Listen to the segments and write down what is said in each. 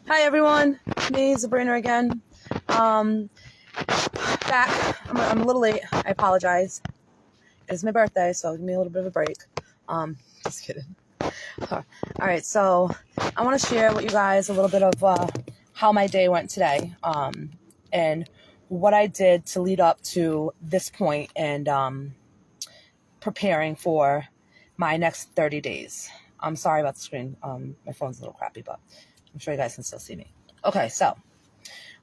Hi everyone, me, Sabrina again. Back. I'm a little late. I apologize. It's my birthday, so give me a little bit of a break. Just kidding. All right, so I want to share with you guys a little bit of how my day went today, and what I did to lead up to this point and preparing for my next 30 days. I'm sorry about the screen. My phone's a little crappy, but I'm sure you guys can still see me. Okay, so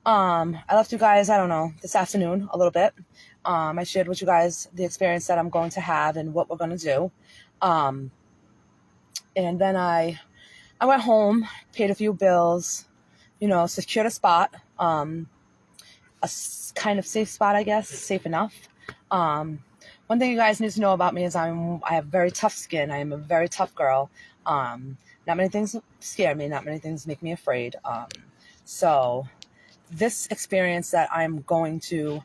I left you guys, I don't know, this afternoon a little bit. I shared with you guys the experience that I'm going to have and what we're going to do. And then I went home, paid a few bills, secured a spot, kind of safe spot, I guess, safe enough. One thing you guys need to know about me is I have very tough skin. I am a very tough girl. Not many things scare me. Not many things make me afraid. So this experience that I'm going to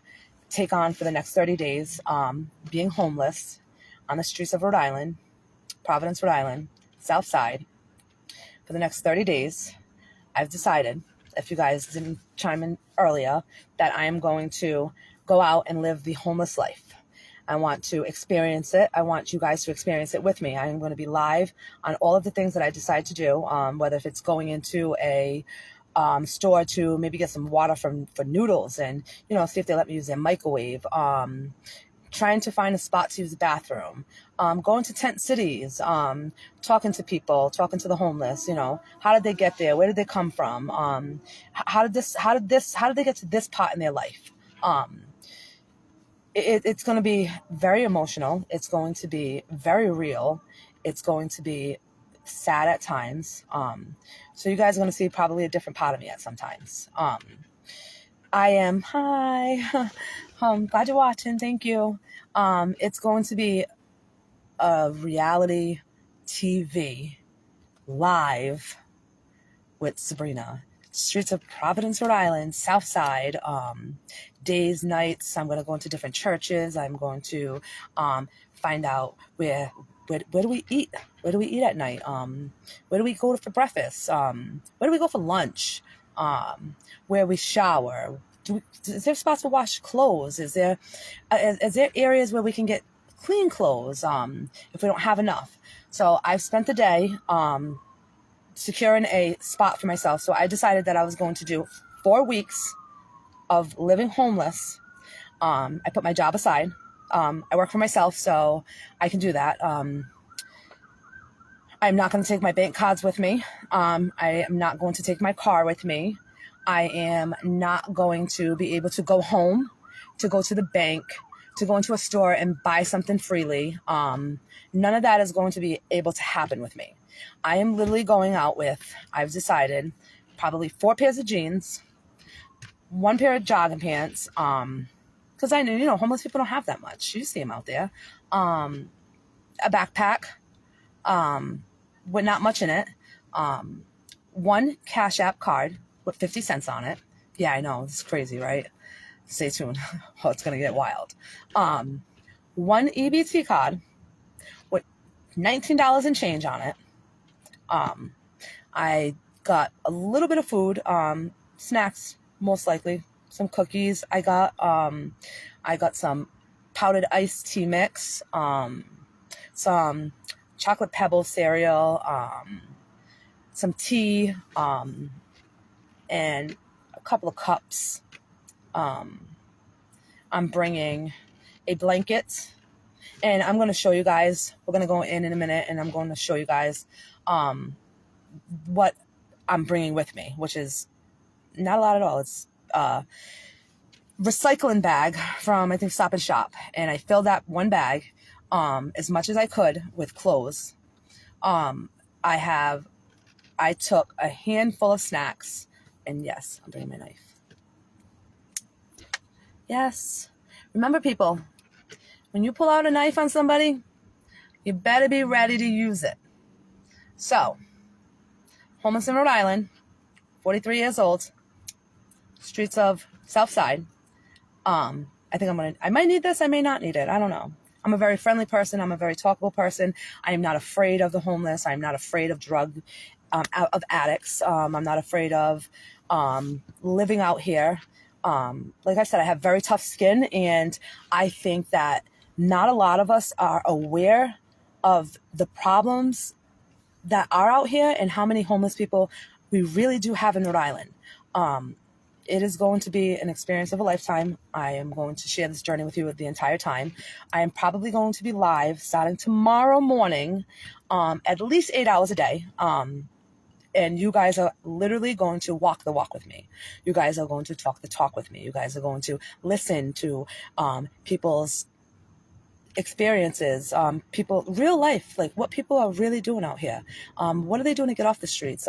take on for the next 30 days, being homeless on the streets of Rhode Island, Providence, Rhode Island, Southside, for the next 30 days, I've decided, if you guys didn't chime in earlier, that I am going to go out and live the homeless life. I want to experience it. I want you guys to experience it with me. I am going to be live on all of the things that I decide to do, whether if it's going into a store to maybe get some water for noodles and, see if they let me use their microwave, trying to find a spot to use the bathroom, going to tent cities, talking to people, talking to the homeless, how did they get there? Where did they come from? How did they get to this part in their life? It's going to be very emotional. It's going to be very real. It's going to be sad at times. So you guys are going to see probably a different part of me at sometimes. Hi. Glad you're watching. Thank you. It's going to be a reality TV live with Sabrina. Streets of Providence, Rhode Island, Southside, days, nights. I'm going to go into different churches. I'm going to find out where do we eat? Where do we eat at night? Where do we go for breakfast? Where do we go for lunch? Where we shower? Is there spots to wash clothes? Is there areas where we can get clean clothes if we don't have enough? So I've spent the day securing a spot for myself. So I decided that I was going to do 4 weeks of living homeless. I put my job aside. I work for myself, so I can do that. I'm not going to take my bank cards with me. I am not going to take my car with me. I am not going to be able to go home, to go to the bank, to go into a store and buy something freely. None of that is going to be able to happen with me. I am literally going out with, I've decided, probably 4 pairs of jeans, 1 pair of jogging pants, because I know, homeless people don't have that much. You see them out there. A backpack with not much in it. 1 Cash App card with 50 cents on it. Yeah, I know. It's crazy, right? Stay tuned. Oh, it's going to get wild. 1 EBT card with $19 and change on it. I got a little bit of food, snacks, most likely, some cookies. I got some powdered iced tea mix, some chocolate pebble cereal, some tea, and a couple of cups. I'm bringing a blanket, and I'm going to show you guys, we're going to go in a minute, and I'm going to show you guys what I'm bringing with me, which is not a lot at all. It's a recycling bag from, I think, Stop and Shop, and I filled that 1 bag as much as I could with clothes. I took a handful of snacks, and yes, I'm bringing my knife. Yes. Remember, people, when you pull out a knife on somebody, you better be ready to use it. So, homeless in Rhode Island, 43 years old, streets of Southside. I think I might need this, I may not need it. I don't know. I'm a very friendly person. I'm a very talkable person. I am not afraid of the homeless. I'm not afraid of drug of addicts. I'm not afraid of living out here. Like I said, I have very tough skin, and I think that not a lot of us are aware of the problems that are out here and how many homeless people we really do have in Rhode Island. It is going to be an experience of a lifetime. I am going to share this journey with you the entire time. I am probably going to be live starting tomorrow morning, at least 8 hours a day. And you guys are literally going to walk the walk with me. You guys are going to talk the talk with me. You guys are going to listen to people's experiences, people, real life, like what people are really doing out here. What are they doing to get off the streets?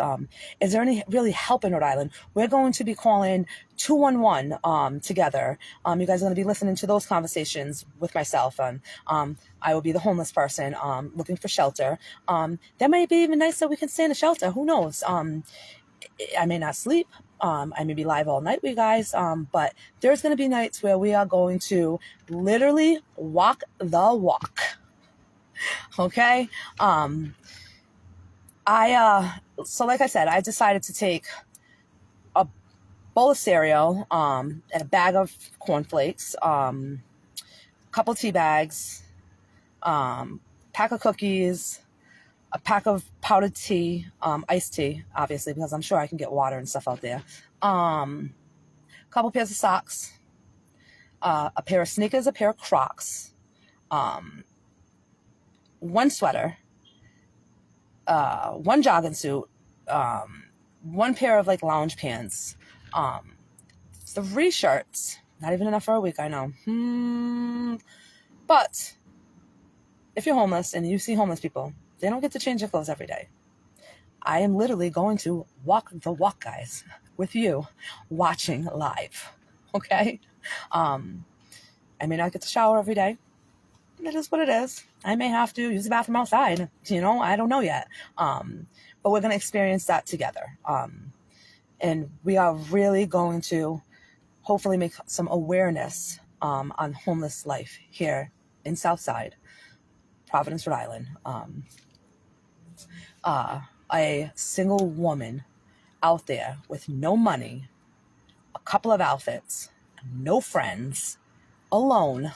Is there any really help in Rhode Island? We're going to be calling 211 together. You guys are going to be listening to those conversations with myself, and I will be the homeless person looking for shelter. That might be even nice that we can stay in a shelter. Who knows? I may not sleep. I may be live all night with you guys, but there's going to be nights where we are going to literally walk the walk. Okay? So like I said, I decided to take a bowl of cereal, and a bag of cornflakes, a couple tea bags, pack of cookies, a pack of powdered tea, iced tea, obviously, because I'm sure I can get water and stuff out there. Couple pairs of socks, a pair of sneakers, a pair of Crocs, one sweater, one jogging suit, one pair of like lounge pants, 3 shirts. Not even enough for a week, I know. But if you're homeless and you see homeless people, they don't get to change their clothes every day. I am literally going to walk the walk, guys, with you watching live. Okay? I may not get to shower every day. It is what it is. I may have to use the bathroom outside. I don't know yet. But we're going to experience that together. And we are really going to hopefully make some awareness on homeless life here in Southside Providence, Rhode Island. A single woman out there with no money, a couple of outfits, no friends, alone,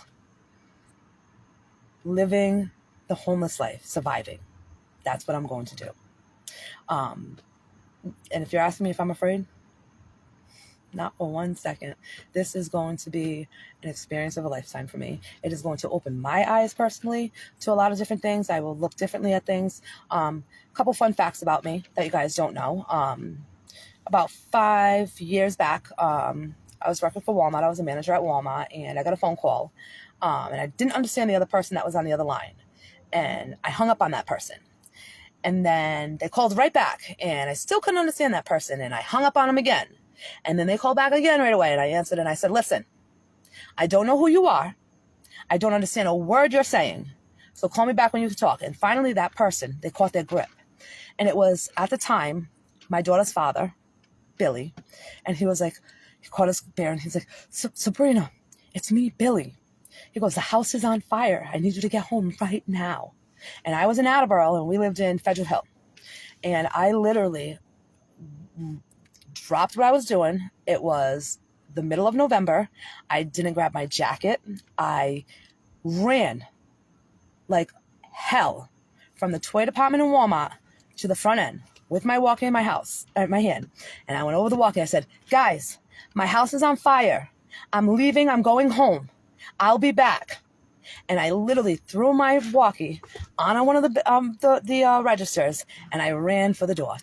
living the homeless life, surviving. That's what I'm going to do. And if you're asking me if I'm afraid, not for 1 second. This is going to be an experience of a lifetime for me. It is going to open my eyes personally to a lot of different things. I will look differently at things. Couple fun facts about me that you guys don't know. About 5 years back, I was working for Walmart. I was a manager at Walmart, and I got a phone call. And I didn't understand the other person that was on the other line. And I hung up on that person. And then they called right back, and I still couldn't understand that person, and I hung up on them again. And then they called back again right away, and I answered, and I said, listen, I don't know who you are. I don't understand a word you're saying. So call me back when you can talk. And finally, that person, they caught their grip. And it was, at the time, my daughter's father, Billy. And he was like, he caught his bear, and he's like, Sabrina, it's me, Billy. He goes, the house is on fire. I need you to get home right now. And I was in Attleboro, and we lived in Federal Hill. And I literally dropped what I was doing. It was the middle of November. I didn't grab my jacket. I ran like hell from the toy department in Walmart to the front end with my walkie in my house, my hand. And I went over the walkie. I said, guys, my house is on fire. I'm leaving. I'm going home. I'll be back. And I literally threw my walkie on one of the registers, and I ran for the door.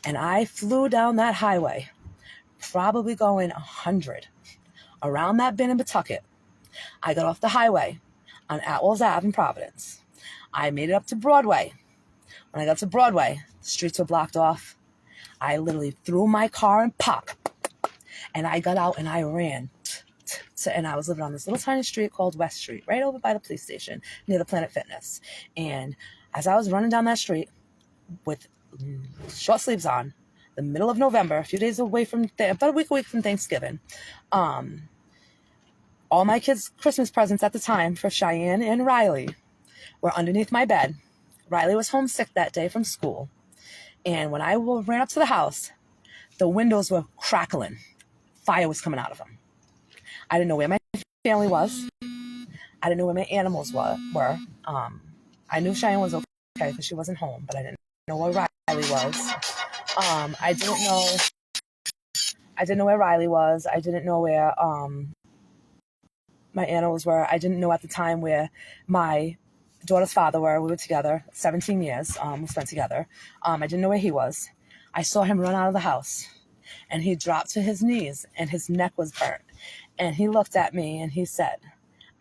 And I flew down that highway, probably going 100, around that bin in Pawtucket. I got off the highway on Atwells Ave in Providence. I made it up to Broadway. When I got to Broadway, the streets were blocked off. I literally threw my car and pop, and I got out and I ran. And I was living on this little tiny street called West Street, right over by the police station near the Planet Fitness. And as I was running down that street with short sleeves on, the middle of November, a few days away from, about a week from Thanksgiving, all my kids' Christmas presents at the time for Cheyenne and Riley were underneath my bed, Riley was homesick that day from school. And when I ran up to the house, the windows were crackling. Fire was coming out of them. I didn't know where my family was. I didn't know where my animals were. I knew Cheyenne was okay because she wasn't home, but I didn't know where Riley was. I didn't know where Riley was. I didn't know where my animals were. I didn't know at the time where my daughter's father were. We were together 17 years. We spent together. I didn't know where he was. I saw him run out of the house, and he dropped to his knees, and his neck was burnt. And he looked at me, and he said,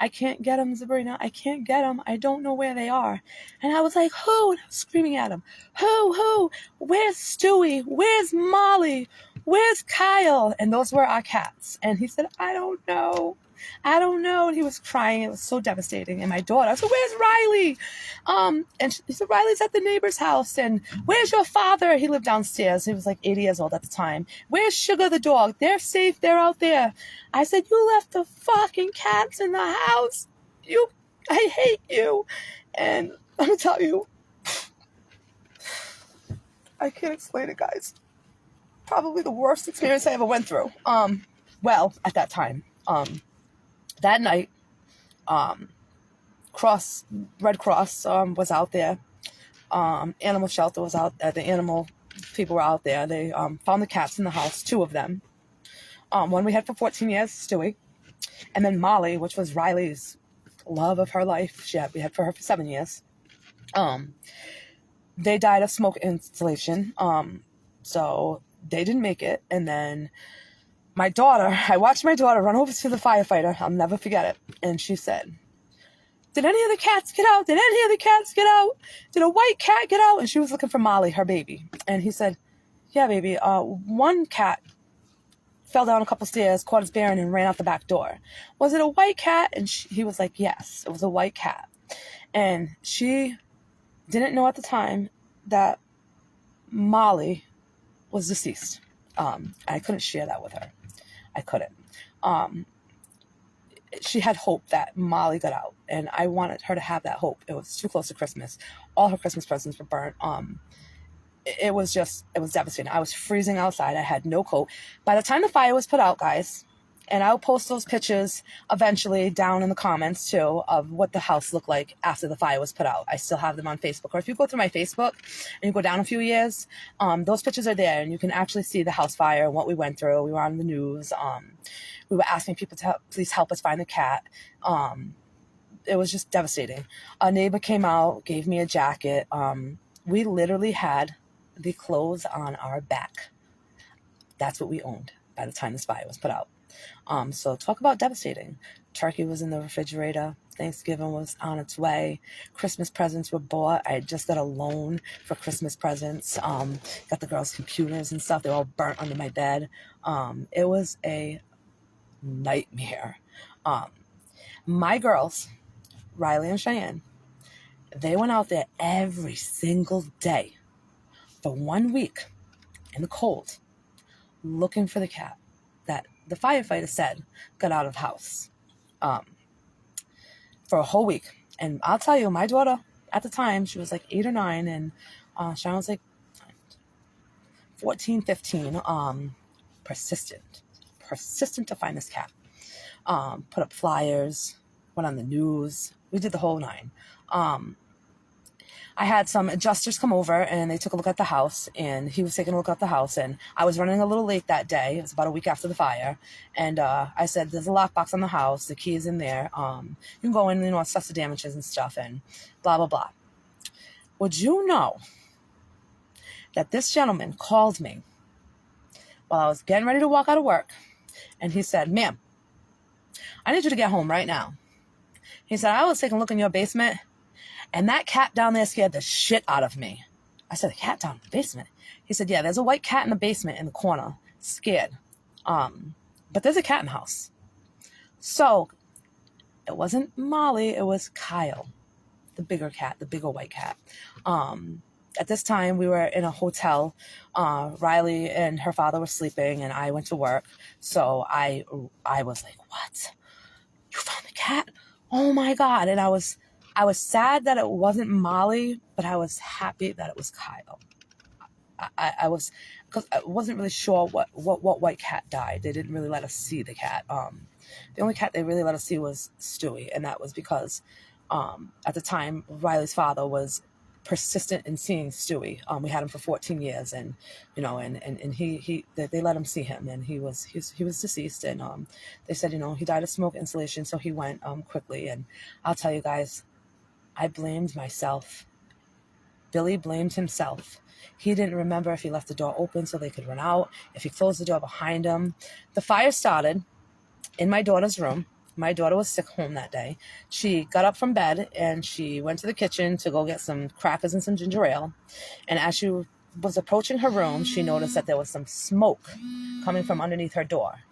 "I can't get him, Sabrina. I can't get him. I don't know where they are." And I was like, "Who?" And I was screaming at him. Who? Where's Stewie? Where's Molly? Where's Kyle? And those were our cats. And he said, I don't know. And he was crying. It was so devastating. And my daughter, I said, "Where's Riley?" And he said, "Riley's at the neighbor's house." And "Where's your father?" He lived downstairs. He was like 80 years old at the time. "Where's Sugar the dog? They're safe. They're out there." I said, "You left the fucking cats in the house. I hate you." And I'm going to tell you, I can't explain it, guys. Probably the worst experience I ever went through. Well, at that time. That night, Red Cross was out there. Animal shelter was out there. The animal people were out there. They found the cats in the house, 2 of them. One we had for 14 years, Stewie. And then Molly, which was Riley's love of her life. We had for her for 7 years. They died of smoke inhalation. So they didn't make it. And then I watched my daughter run over to the firefighter. I'll never forget it. And she said, "Did any of the cats get out? Did any of the cats get out? Did a white cat get out?" And she was looking for Molly, her baby. And he said, "Yeah, baby. One cat fell down a couple stairs, caught his bearing, and ran out the back door. Was it a white cat?" And he was like, "Yes, it was a white cat." And she didn't know at the time that Molly was deceased. I couldn't share that with her. I couldn't. She had hope that Molly got out, and I wanted her to have that hope. It was too close to Christmas. All her Christmas presents were burnt. It was devastating. I was freezing outside. I had no coat. By the time the fire was put out, guys, and I'll post those pictures eventually down in the comments too of what the house looked like after the fire was put out. I still have them on Facebook. Or if you go through my Facebook and you go down a few years, those pictures are there, and you can actually see the house fire and what we went through. We were on the news. We were asking people to please help us find the cat. It was just devastating. A neighbor came out, gave me a jacket. We literally had the clothes on our back. That's what we owned by the time this fire was put out. So talk about devastating. Turkey was in the refrigerator. Thanksgiving was on its way. Christmas presents were bought. I had just got a loan for Christmas presents. Got the girls' computers and stuff. They were all burnt under my bed. It was a nightmare. My girls, Riley and Cheyenne, they went out there every single day for 1 week in the cold looking for the cat that the firefighter said got out of the house for a whole week. And I'll tell you, my daughter at the time, she was like 8 or 9, and Cheyenne was like 14, 15. Persistent to find this cat. Put up flyers, went on the news. We did the whole 9. I had some adjusters come over, and they took a look at the house, and he was taking a look at the house, and I was running a little late that day. It was about a week after the fire, and I said, "There's a lockbox on the house. The key is in there. You can go in and assess the damages and stuff, and blah, blah, blah." Would you know that this gentleman called me while I was getting ready to walk out of work, and he said, "Ma'am, I need you to get home right now." He said, "I was taking a look in your basement, and that cat down there scared the shit out of me." I said, "A cat down in the basement?" He said, "Yeah, there's a white cat in the basement in the corner, scared. But there's a cat in the house." So it wasn't Molly, it was Kyle, the bigger cat, the bigger white cat. At this time, we were in a hotel. Riley and her father were sleeping, and I went to work. So I was like, "What? You found the cat? Oh my God." And I was I was sad that it wasn't Molly, but I was happy that it was Kyle. I was, because I wasn't really sure what white cat died. They didn't really let us see the cat. The only cat they really let us see was Stewie, and that was because at the time Riley's father was persistent in seeing Stewie. We had him for 14 years, and you know, and they let him see him, and he was deceased, and they said, you know, he died of smoke inhalation, so he went quickly. And I'll tell you guys, I blamed myself. Billy blamed himself. He didn't remember if he left the door open so they could run out, if he closed the door behind him. The fire started in my daughter's room. My daughter was sick home that day. She got up from bed and she went to the kitchen to go get some crackers and some ginger ale. And as she was approaching her room, she noticed that there was some smoke coming from underneath her door.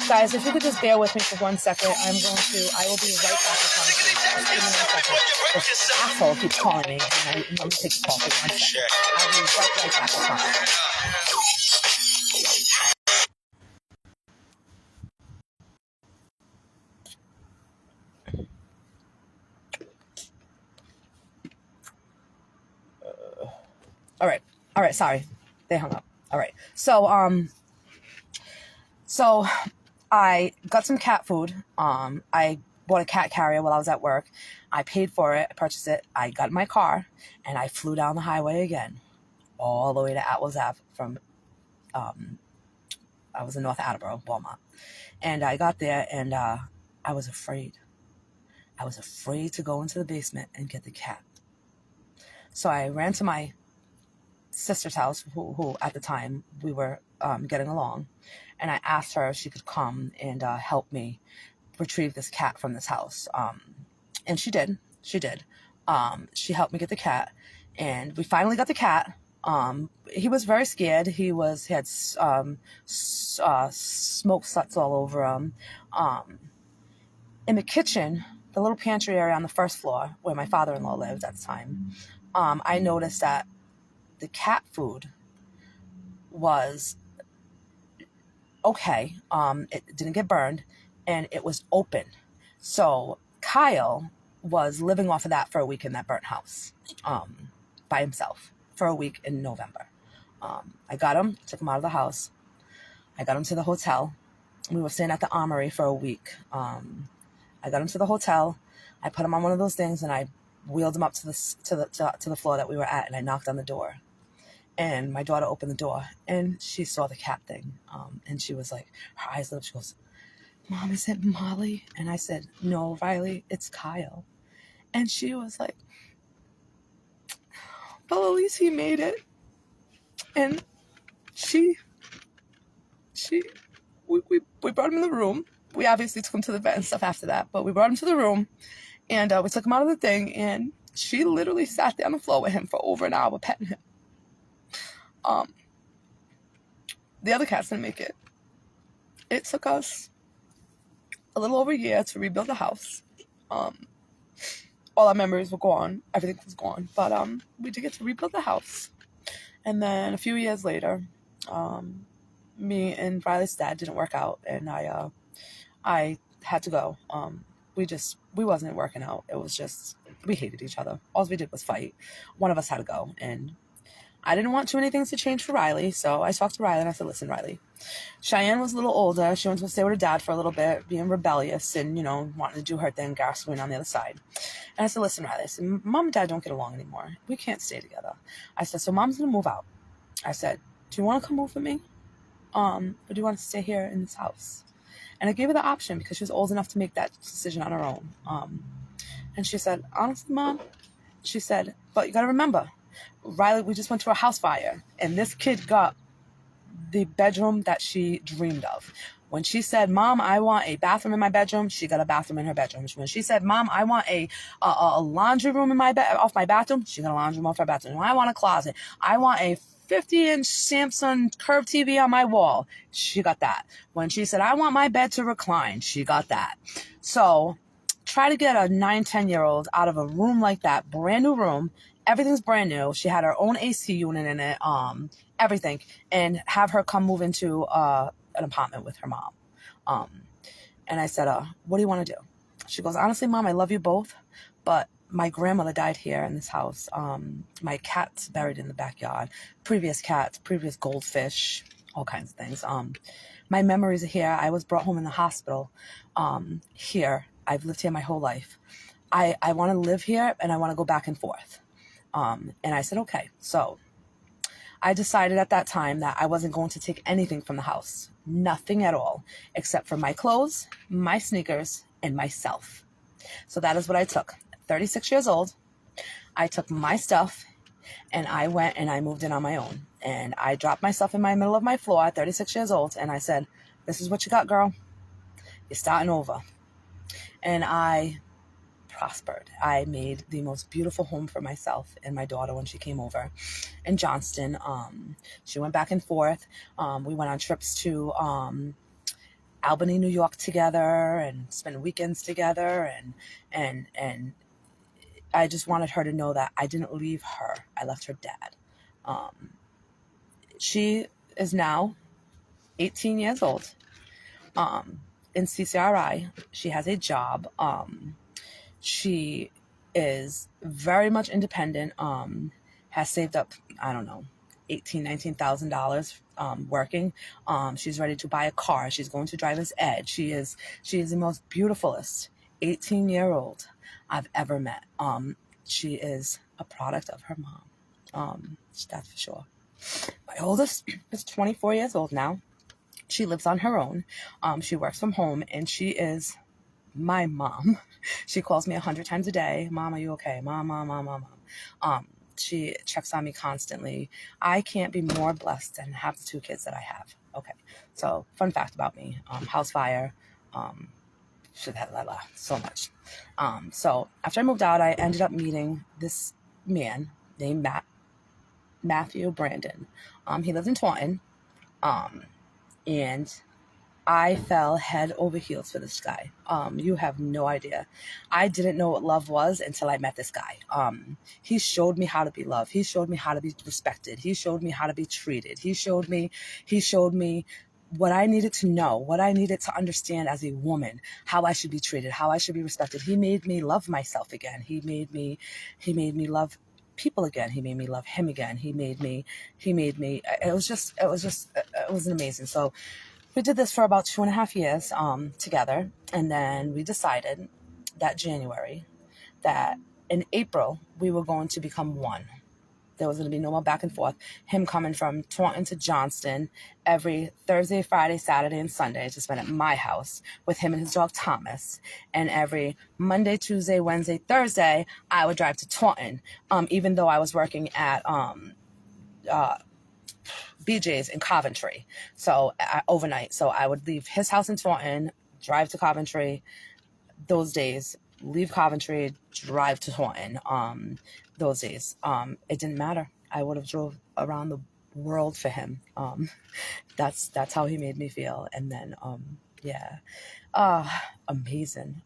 Guys, if you could just bear with me for 1 second, I will be right back with conversation. Just give me 1 second. This asshole keeps calling me, and I'm going to take the call for 1 second. I'll be right back with conversation. All right, sorry. They hung up. All right. So I got some cat food. I bought a cat carrier while I was at work. I paid for it. I purchased it. I got in my car, and I flew down the highway again, all the way to Atwells Ave from, I was in North Attleboro, Walmart. And I got there, and I was afraid. I was afraid to go into the basement and get the cat. So I ran to my sister's house, who at the time we were getting along, and I asked her if she could come and help me retrieve this cat from this house. And she did. She helped me get the cat, and we finally got the cat. He was very scared. He had smoke suds all over him. In the kitchen, the little pantry area on the first floor where my father-in-law lived at the time, I noticed that the cat food was okay. It didn't get burned, and it was open. So Kyle was living off of that for a week in that burnt house, by himself for a week in November. I got him, took him out of the house. I got him to the hotel. We were staying at the Armory for a week. I got him to the hotel. I put him on one of those things, and I wheeled him up to the floor that we were at, and I knocked on the door. And my daughter opened the door, and she saw the cat thing. And she was like, her eyes lit up. She goes, "Mom, is it Molly?" And I said, "No, Riley, it's Kyle." And she was like, "Well, at least he made it." And we brought him in the room. We obviously took him to the vet and stuff after that, but we brought him to the room, and we took him out of the thing, and she literally sat there on the floor with him for over an hour petting him. The other cats didn't make it. It took us a little over a year to rebuild the house. All our memories were gone. Everything was gone. But we did get to rebuild the house. And then a few years later, me and Riley's dad didn't work out, and I had to go. We wasn't working out. It was just, we hated each other. All we did was fight. One of us had to go, and I didn't want too many things to change for Riley, so I talked to Riley, and I said, "Listen, Riley, Cheyenne was a little older. She went to stay with her dad for a little bit, being rebellious and, you know, wanting to do her thing, gasoline on the other side." And I said, "Listen, Riley," I said, "Mom and Dad don't get along anymore. We can't stay together." I said, "So Mom's going to move out." I said, "Do you want to come move with me? Or do you want to stay here in this house?" And I gave her the option because she was old enough to make that decision on her own. And she said, "Honestly, Mom," she said, "but you got to remember, Riley, we just went to a house fire, and this kid got the bedroom that she dreamed of. When she said, 'Mom, I want a bathroom in my bedroom,' she got a bathroom in her bedroom. When she said, 'Mom, I want a laundry room in off my bathroom,' she got a laundry room off her bathroom. I want a closet. I want a 50-inch Samsung curved TV on my wall. She got that. When she said, 'I want my bed to recline,' she got that. So try to get a 9, 10-year-old out of a room like that, brand new room. Everything's brand new. She had her own AC unit in it, everything, and have her come move into an apartment with her mom. And I said, "What do you want to do?" She goes, honestly, Mom, I love you both, but my grandmother died here in this house. My cat's buried in the backyard. Previous cats, previous goldfish, all kinds of things. My memories are here. I was brought home in the hospital here. I've lived here my whole life. I want to live here, and I want to go back and forth. And I said, okay. So I decided at that time that I wasn't going to take anything from the house. Nothing at all, except for my clothes, my sneakers, and myself. So that is what I took. 36 years old, I took my stuff, and I went and I moved in on my own. And I dropped my stuff in my middle of my floor at 36 years old, and I said, this is what you got, girl. You're starting over. And I prospered. I made the most beautiful home for myself and my daughter when she came over in Johnston. She went back and forth. We went on trips to Albany, New York together, and spent weekends together, and I just wanted her to know that I didn't leave her. I left her dad. She is now 18 years old. In CCRI, she has a job. She is very much independent. Has saved up, I don't know, $19,000 working. She's ready to buy a car. She's going to driver's ed. She is the most beautifulest 18-year-old I've ever met. She is a product of her mom. That's for sure. My oldest is 24 years old now. She lives on her own. She works from home, and she is my mom. She calls me 100 times a day. Mom, are you okay? Mom. She checks on me constantly. I can't be more blessed than have the 2 kids that I have. Okay. So fun fact about me, house fire, so much. So after I moved out, I ended up meeting this man named Matthew Brandon. He lives in Taunton. And I fell head over heels for this guy. You have no idea. I didn't know what love was until I met this guy. He showed me how to be loved. He showed me how to be respected. He showed me how to be treated. He showed me what I needed to know, what I needed to understand as a woman, how I should be treated, how I should be respected. He made me love myself again. He made me love people again. He made me love him again. It was amazing. So we did this for about 2.5 years together, and then we decided that January, that in April, we were going to become one. There was going to be no more back and forth. Him coming from Taunton to Johnston every Thursday, Friday, Saturday, and Sunday to spend at my house with him and his dog Thomas. And every Monday, Tuesday, Wednesday, Thursday, I would drive to Taunton, even though I was working at BJ's in Coventry. So overnight. So I would leave his house in Taunton, drive to Coventry those days, leave Coventry, drive to Taunton those days. It didn't matter. I would have drove around the world for him. That's how he made me feel. And then, amazing.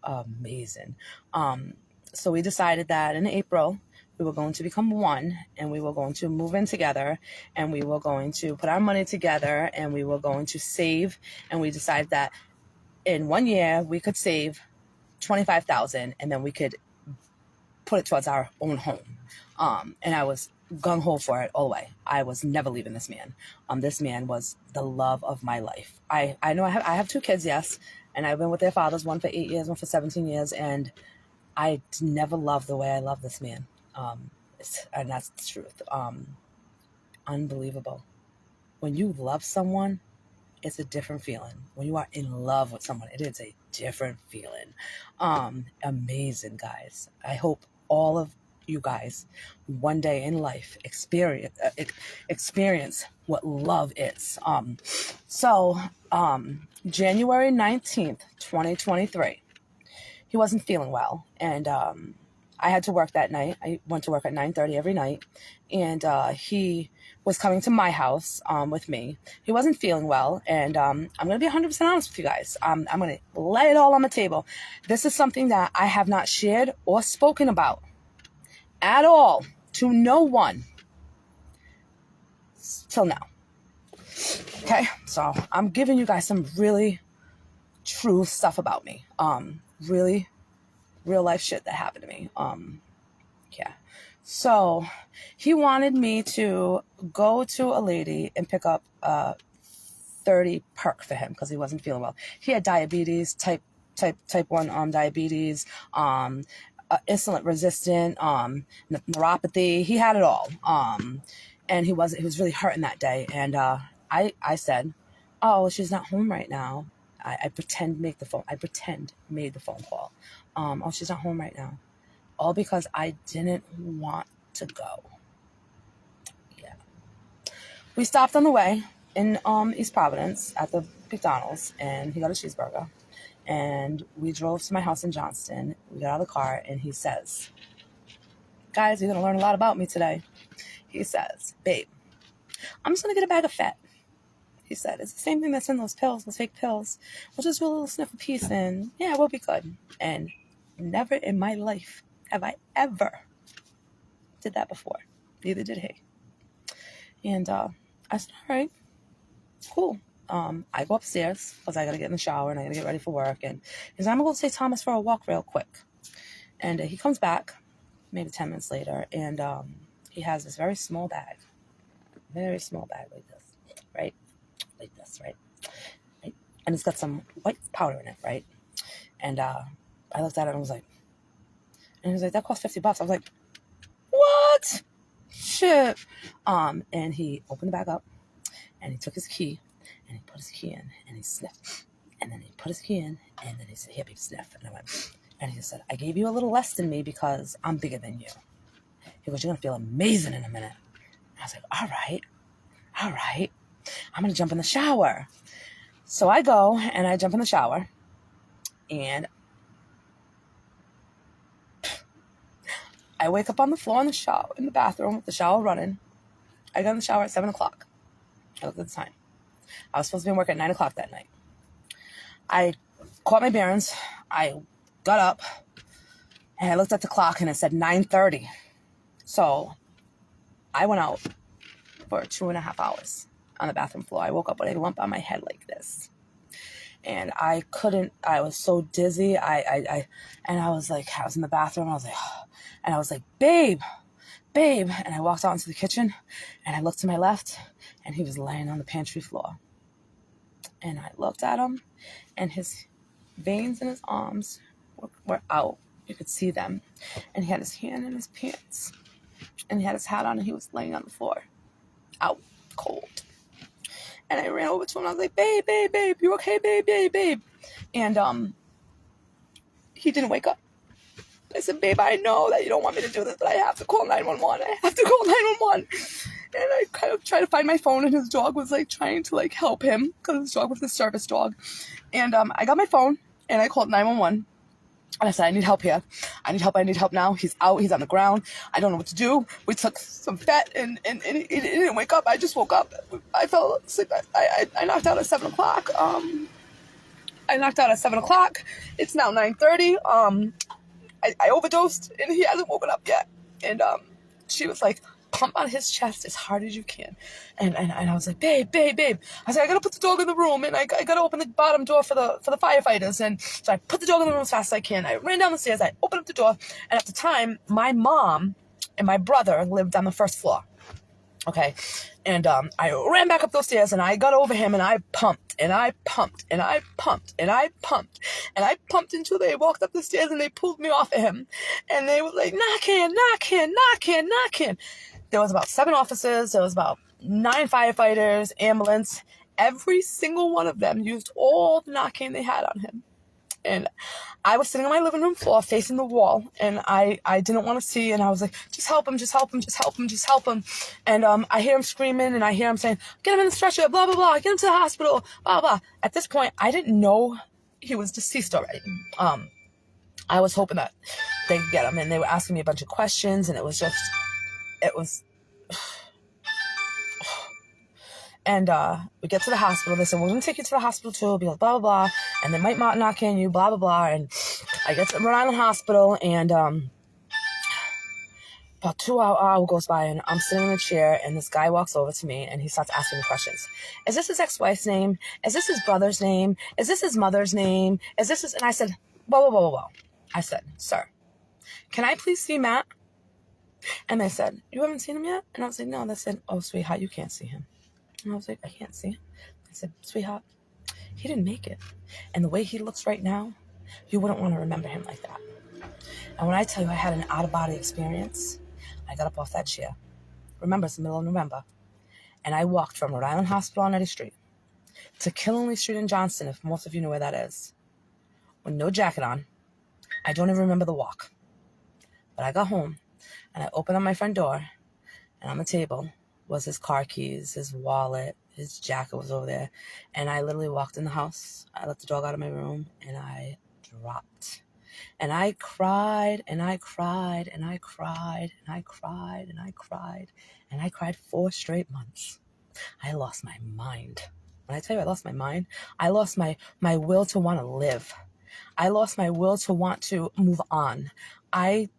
So we decided that in April, we were going to become one, and we were going to move in together, and we were going to put our money together, and we were going to save. And we decided that in 1 year we could save $25,000, and then we could put it towards our own home. And I was gung-ho for it all the way. I was never leaving this man. This man was the love of my life. I know I have 2 kids, yes, and I've been with their fathers, one for 8 years, one for 17 years, and I never loved the way I love this man. And that's the truth. Unbelievable. When you love someone, it's a different feeling. When you are in love with someone, it is a different feeling. Amazing, guys. I hope all of you guys one day in life experience what love is. January 19th, 2023, he wasn't feeling well, and I had to work that night. I went to work at 9:30 every night, and he was coming to my house with me. He wasn't feeling well, and I'm going to be 100% honest with you guys. I'm going to lay it all on the table. This is something that I have not shared or spoken about at all to no one till now. Okay, so I'm giving you guys some really true stuff about me. Really real life shit that happened to me. Yeah. So he wanted me to go to a lady and pick up 30 perk for him because he wasn't feeling well. He had diabetes, type 1 diabetes, insulin resistant, neuropathy. He had it all. And he was really hurting that day. And I said, oh, she's not home right now. I pretend made the phone call. Oh, she's not home right now. All because I didn't want to go. Yeah. We stopped on the way in East Providence at the McDonald's, and he got a cheeseburger. And we drove to my house in Johnston. We got out of the car, and he says, guys, you're going to learn a lot about me today. He says, babe, I'm just going to get a bag of Fat. He said, it's the same thing that's in those pills, those fake pills. We'll just do a little sniff of peace, and yeah, we'll be good. And never in my life have I ever did that before. Neither did he. And I said, all right, cool. I go upstairs because I got to get in the shower and I got to get ready for work. And he said, I'm going to go take Thomas for a walk real quick. And he comes back maybe 10 minutes later, and he has this very small bag like this, right? Like this, right? And it's got some white powder in it, right? And I looked at it and was like, and he was like, that cost $50. I was like, what? Shit. And he opened the bag up and he took his key and he put his key in and he sniffed. And then he put his key in and then he said, here, baby, sniff. And I went, and he said, I gave you a little less than me because I'm bigger than you. He goes, you're going to feel amazing in a minute. And I was like, all right. I'm going to jump in the shower. So I go and I jump in the shower and I wake up on the floor in the bathroom with the shower running. I got in the shower at 7 o'clock. I looked at the time. I was supposed to be in work at 9 o'clock that night. I caught my bearings. I got up and I looked at the clock and it said 9:30. So I went out for 2.5 hours on the bathroom floor. I woke up with a lump on my head like this. And I was so dizzy. And I was like, I was in the bathroom. I was like, and I was like, babe. And I walked out into the kitchen and I looked to my left and he was laying on the pantry floor. And I looked at him and his veins in his arms were out. You could see them. And he had his hand in his pants and he had his hat on and he was laying on the floor out cold. And I ran over to him and I was like, babe, you okay, babe? And he didn't wake up. I said, babe, I know that you don't want me to do this, but I have to call 911. I have to call 911. And I kind of tried to find my phone, and his dog was, like, trying to, like, help him, because his dog was a service dog. And I got my phone, and I called 911. And I said, I need help here. I need help now. He's out. He's on the ground. I don't know what to do. We took some Fat, and he didn't wake up. I just woke up. I fell asleep. I knocked out at 7 o'clock. It's now 9:30. I overdosed and he hasn't woken up yet. And she was like, pump on his chest as hard as you can. And I was like, babe. I said, I gotta put the dog in the room and I gotta open the bottom door for the firefighters. And so I put the dog in the room as fast as I can. I ran down the stairs, I opened up the door, and at the time, my mom and my brother lived on the first floor. Okay. And I ran back up those stairs and I got over him and I pumped until they walked up the stairs and they pulled me off of him. And they were like, knock in. There was about 7 officers. There was about 9 firefighters, ambulance. Every single one of them used all the Narcan they had on him. And I was sitting on my living room floor facing the wall, and I didn't want to see, and I was like, just help him. And I hear him screaming, and I hear him saying, get him in the stretcher, blah, blah, blah, get him to the hospital, blah, blah. At this point, I didn't know he was deceased already. I was hoping that they could get him, and they were asking me a bunch of questions, and it was. And we get to the hospital. They said, we're going to take you to the hospital too, because blah, blah, blah. And they might knock in you, blah, blah, blah. And I get to Rhode Island Hospital, and about 2 hours goes by, and I'm sitting in a chair, and this guy walks over to me, and he starts asking me questions. Is this his ex-wife's name? Is this his brother's name? Is this his mother's name? Is this his... And I said, whoa. I said, sir, can I please see Matt? And they said, you haven't seen him yet? And I was like, no. They said, oh, sweetheart, you can't see him. And I was like, I can't see him. I said, sweetheart, he didn't make it. And the way he looks right now, you wouldn't want to remember him like that. And when I tell you I had an out-of-body experience, I got up off that chair. Remember, it's the middle of November. And I walked from Rhode Island Hospital on Eddy Street to Killenly Street in Johnston, if most of you know where that is, with no jacket on. I don't even remember the walk. But I got home, and I opened up my front door, and on the table was his car keys, his wallet, his jacket was over there. And I literally walked in the house. I let the dog out of my room, and I dropped. And I cried, and I cried, and I cried, and I cried, and I cried, and I cried 4 straight months. I lost my mind. When I tell you I lost my mind, I lost my will to want to live. I lost my will to want to move on. I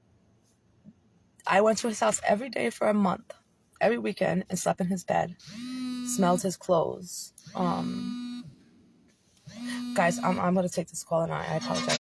went to his house every day for a month, every weekend, and slept in his bed, smelled his clothes. Guys, I'm going to take this call, and I apologize.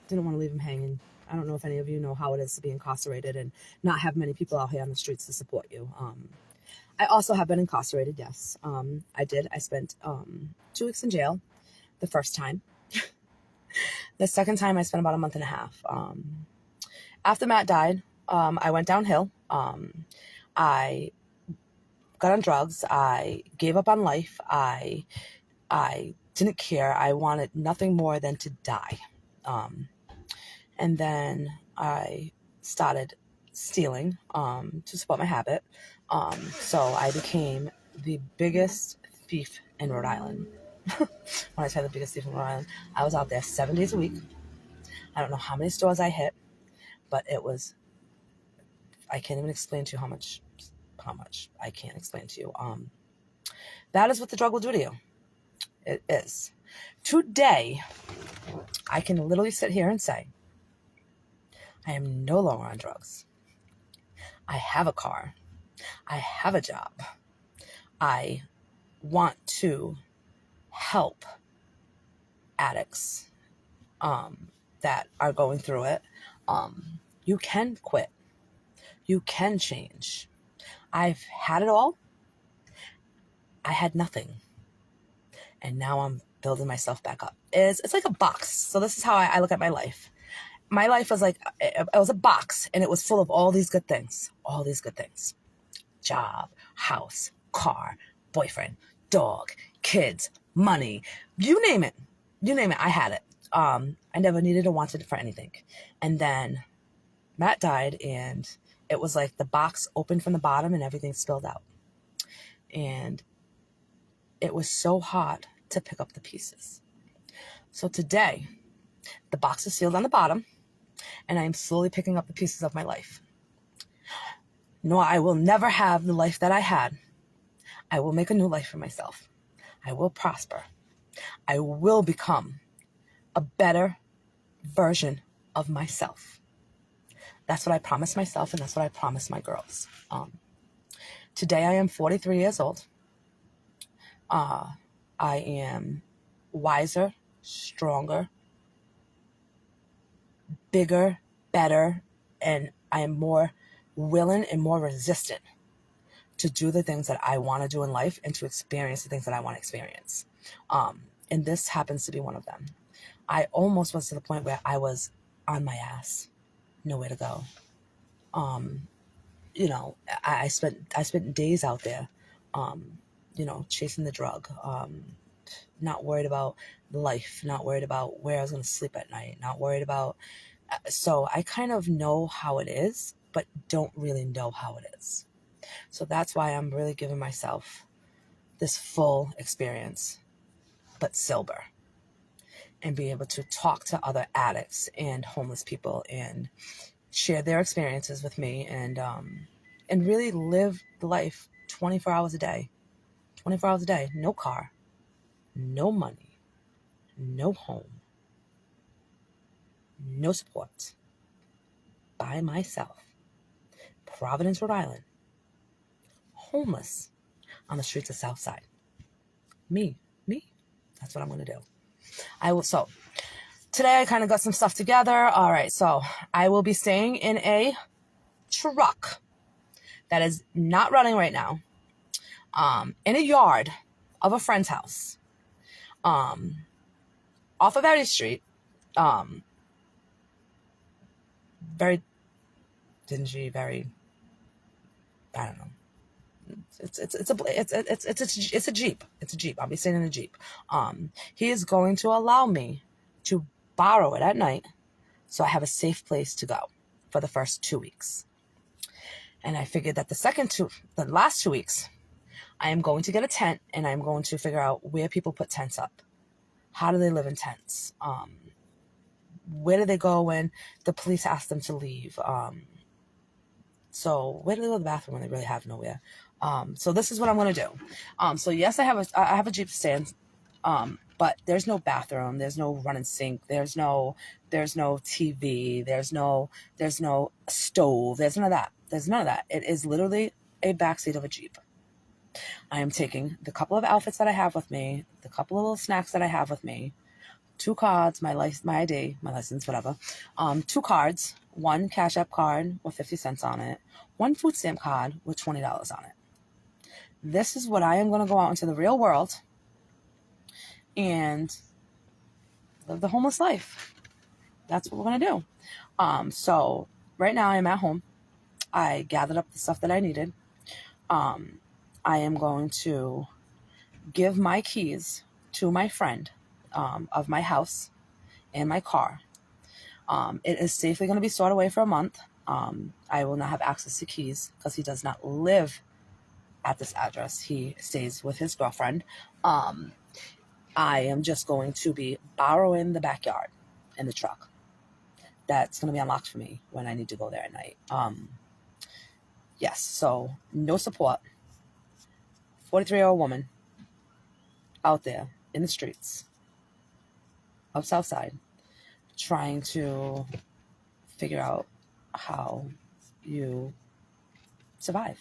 Didn't want to leave him hanging. I don't know if any of you know how it is to be incarcerated and not have many people out here on the streets to support you. I also have been incarcerated, yes. I did. I spent 2 weeks in jail the first time. The second time I spent about a month and a half. After Matt died, I went downhill. I got on drugs. I gave up on life. I didn't care. I wanted nothing more than to die. And then I started stealing to support my habit. So I became the biggest thief in Rhode Island. When I say the biggest thief in Rhode Island, I was out there 7 days a week. I don't know how many stores I hit, but it was, I can't even explain to you how much I can't explain to you. That is what the drug will do to you. It is. Today, I can literally sit here and say, I am no longer on drugs. I have a car. I have a job. I want to help addicts that are going through it. You can quit. You can change. I've had it all. I had nothing. And now I'm building myself back up. It's like a box. So this is how I look at my life. My life was like, it was a box, and it was full of all these good things. All these good things. Job, house, car, boyfriend, dog, kids, money. You name it. You name it. I had it. I never needed or wanted it for anything. And then Matt died, and it was like the box opened from the bottom and everything spilled out. And it was so hard to pick up the pieces. So today, the box is sealed on the bottom, and I am slowly picking up the pieces of my life. No, I will never have the life that I had. I will make a new life for myself. I will prosper. I will become a better version of myself. That's what I promised myself, and that's what I promised my girls. Today I am 43 years old. I am wiser, stronger, bigger, better, and I am more willing and more resistant to do the things that I want to do in life and to experience the things that I want to experience. And this happens to be one of them. I almost was to the point where I was on my ass, nowhere to go. You know, I spent days out there, you know, chasing the drug, not worried about life, not worried about where I was going to sleep at night, not worried about. So I kind of know how it is, but don't really know how it is. So that's why I'm really giving myself this full experience, but sober, and be able to talk to other addicts and homeless people and share their experiences with me, and really live life 24 hours a day. 24 hours a day, no car, no money, no home, no support, by myself, Providence, Rhode Island, homeless on the streets of Southside. Me, that's what I'm going to do. So today I kind of got some stuff together. All right, so I will be staying in a truck that is not running right now, in a yard of a friend's house, off of Eddy Street, very dingy, very, I don't know. It's a Jeep. It's a Jeep. I'll be sitting in a Jeep. He is going to allow me to borrow it at night, so I have a safe place to go for the first 2 weeks. And I figured that the last 2 weeks, I am going to get a tent, and I'm going to figure out where people put tents up. How do they live in tents? Where do they go when the police ask them to leave? So where do they go to the bathroom when they really have nowhere? So this is what I'm going to do. So yes, I have a Jeep stand, but there's no bathroom. There's no running sink. There's no TV. There's no stove. There's none of that. There's none of that. It is literally a backseat of a Jeep. I am taking the couple of outfits that I have with me, the couple of little snacks that I have with me, 2 cards, my ID, my license, whatever, 2 cards, 1 Cash App card with 50 cents on it, 1 food stamp card with $20 on it. This is what I am going to go out into the real world and live the homeless life. That's what we're going to do. So right now I'm at home. I gathered up the stuff that I needed. I am going to give my keys to my friend of my house and my car. It is safely going to be stored away for a month. I will not have access to keys because he does not live at this address. He stays with his girlfriend. I am just going to be borrowing the backyard in the truck. That's going to be unlocked for me when I need to go there at night. Yes, so no support. 43-year-old woman out there in the streets of Southside trying to figure out how you survive.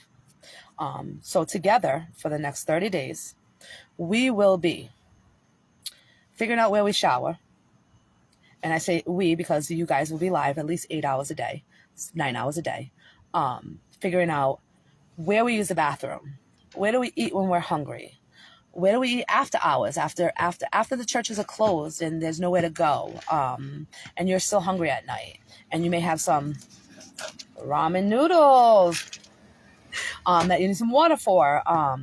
So together for the next 30 days, we will be figuring out where we shower. And I say we because you guys will be live at least 8 hours a day, 9 hours a day. Figuring out where we use the bathroom. Where do we eat when we're hungry? Where do we eat after hours, after the churches are closed and there's nowhere to go, and you're still hungry at night, and you may have some ramen noodles that you need some water for. How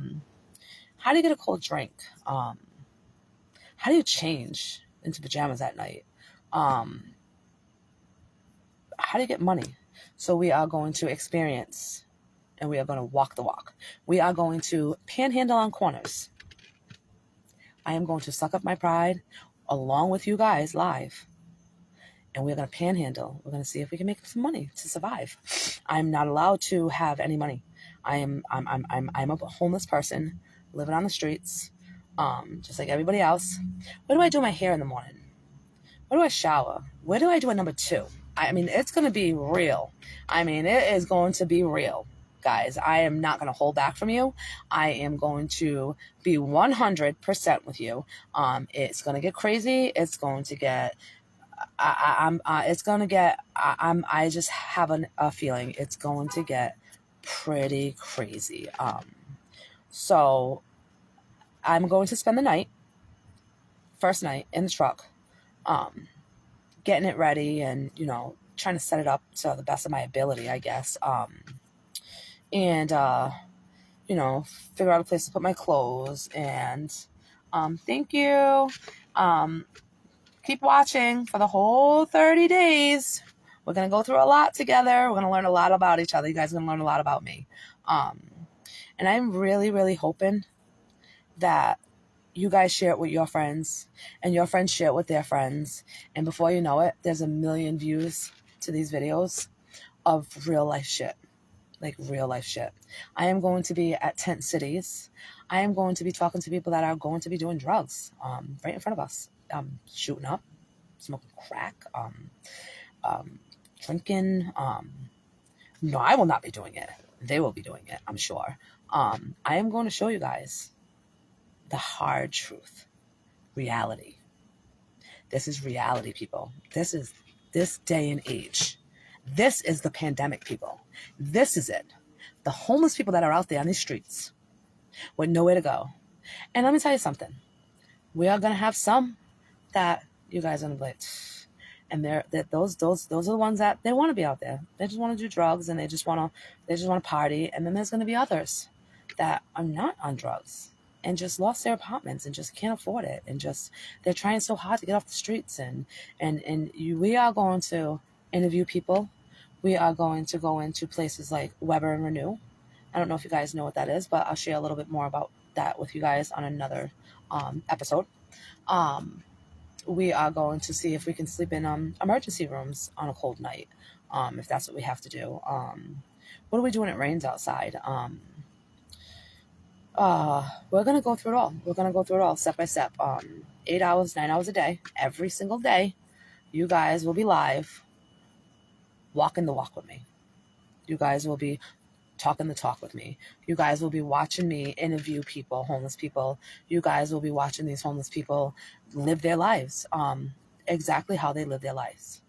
do you get a cold drink? How do you change into pajamas at night? How do you get money? So we are going to experience, and we are going to walk the walk. We are going to panhandle on corners. I am going to suck up my pride along with you guys live. And we're going to panhandle. We're going to see if we can make some money to survive. I'm not allowed to have any money. I'm a homeless person living on the streets, just like everybody else. Where do I do my hair in the morning? Where do I shower? Where do I do a number 2? I mean, it's going to be real. I mean, it is going to be real. Guys, I am not going to hold back from you. I am going to be 100% with you. It's going to get crazy. It's going to get, I just have a feeling it's going to get pretty crazy. So I'm going to spend the night, first night, in the truck, getting it ready and, trying to set it up to the best of my ability, I guess. And figure out a place to put my clothes. And thank you. Keep watching for the whole 30 days. We're going to go through a lot together. We're going to learn a lot about each other. You guys are going to learn a lot about me. And I'm really, really hoping that you guys share it with your friends and your friends share it with their friends. And before you know it, there's 1 million views to these videos of real life shit. Like real life shit. I am going to be at tent cities. I am going to be talking to people that are going to be doing drugs right in front of us. Shooting up, smoking crack, drinking. No, I will not be doing it. They will be doing it, I'm sure. I am going to show you guys the hard truth. Reality. This is reality, people. This is this day and age. This is the pandemic, people. This is it. The homeless people that are out there on these streets with nowhere to go. And let me tell you something. We are going to have some that you guys are going to be like, and those are the ones that they want to be out there. They just want to do drugs and they just want to party. And then there's going to be others that are not on drugs and just lost their apartments and just can't afford it. And just, they're trying so hard to get off the streets. We are going to interview people. We are going to go into places like Weber and Renew. I don't know if you guys know what that is, but I'll share a little bit more about that with you guys on another episode. We are going to see if we can sleep in emergency rooms on a cold night, if that's what we have to do. What do we do when it rains outside? We're going to go through it all. We're going to go through it all step by step. 8 hours, 9 hours a day, every single day. You guys will be live, walking the walk with me. You guys will be talking the talk with me. You guys will be watching me interview people, homeless people. You guys will be watching these homeless people live their lives, exactly how they live their lives.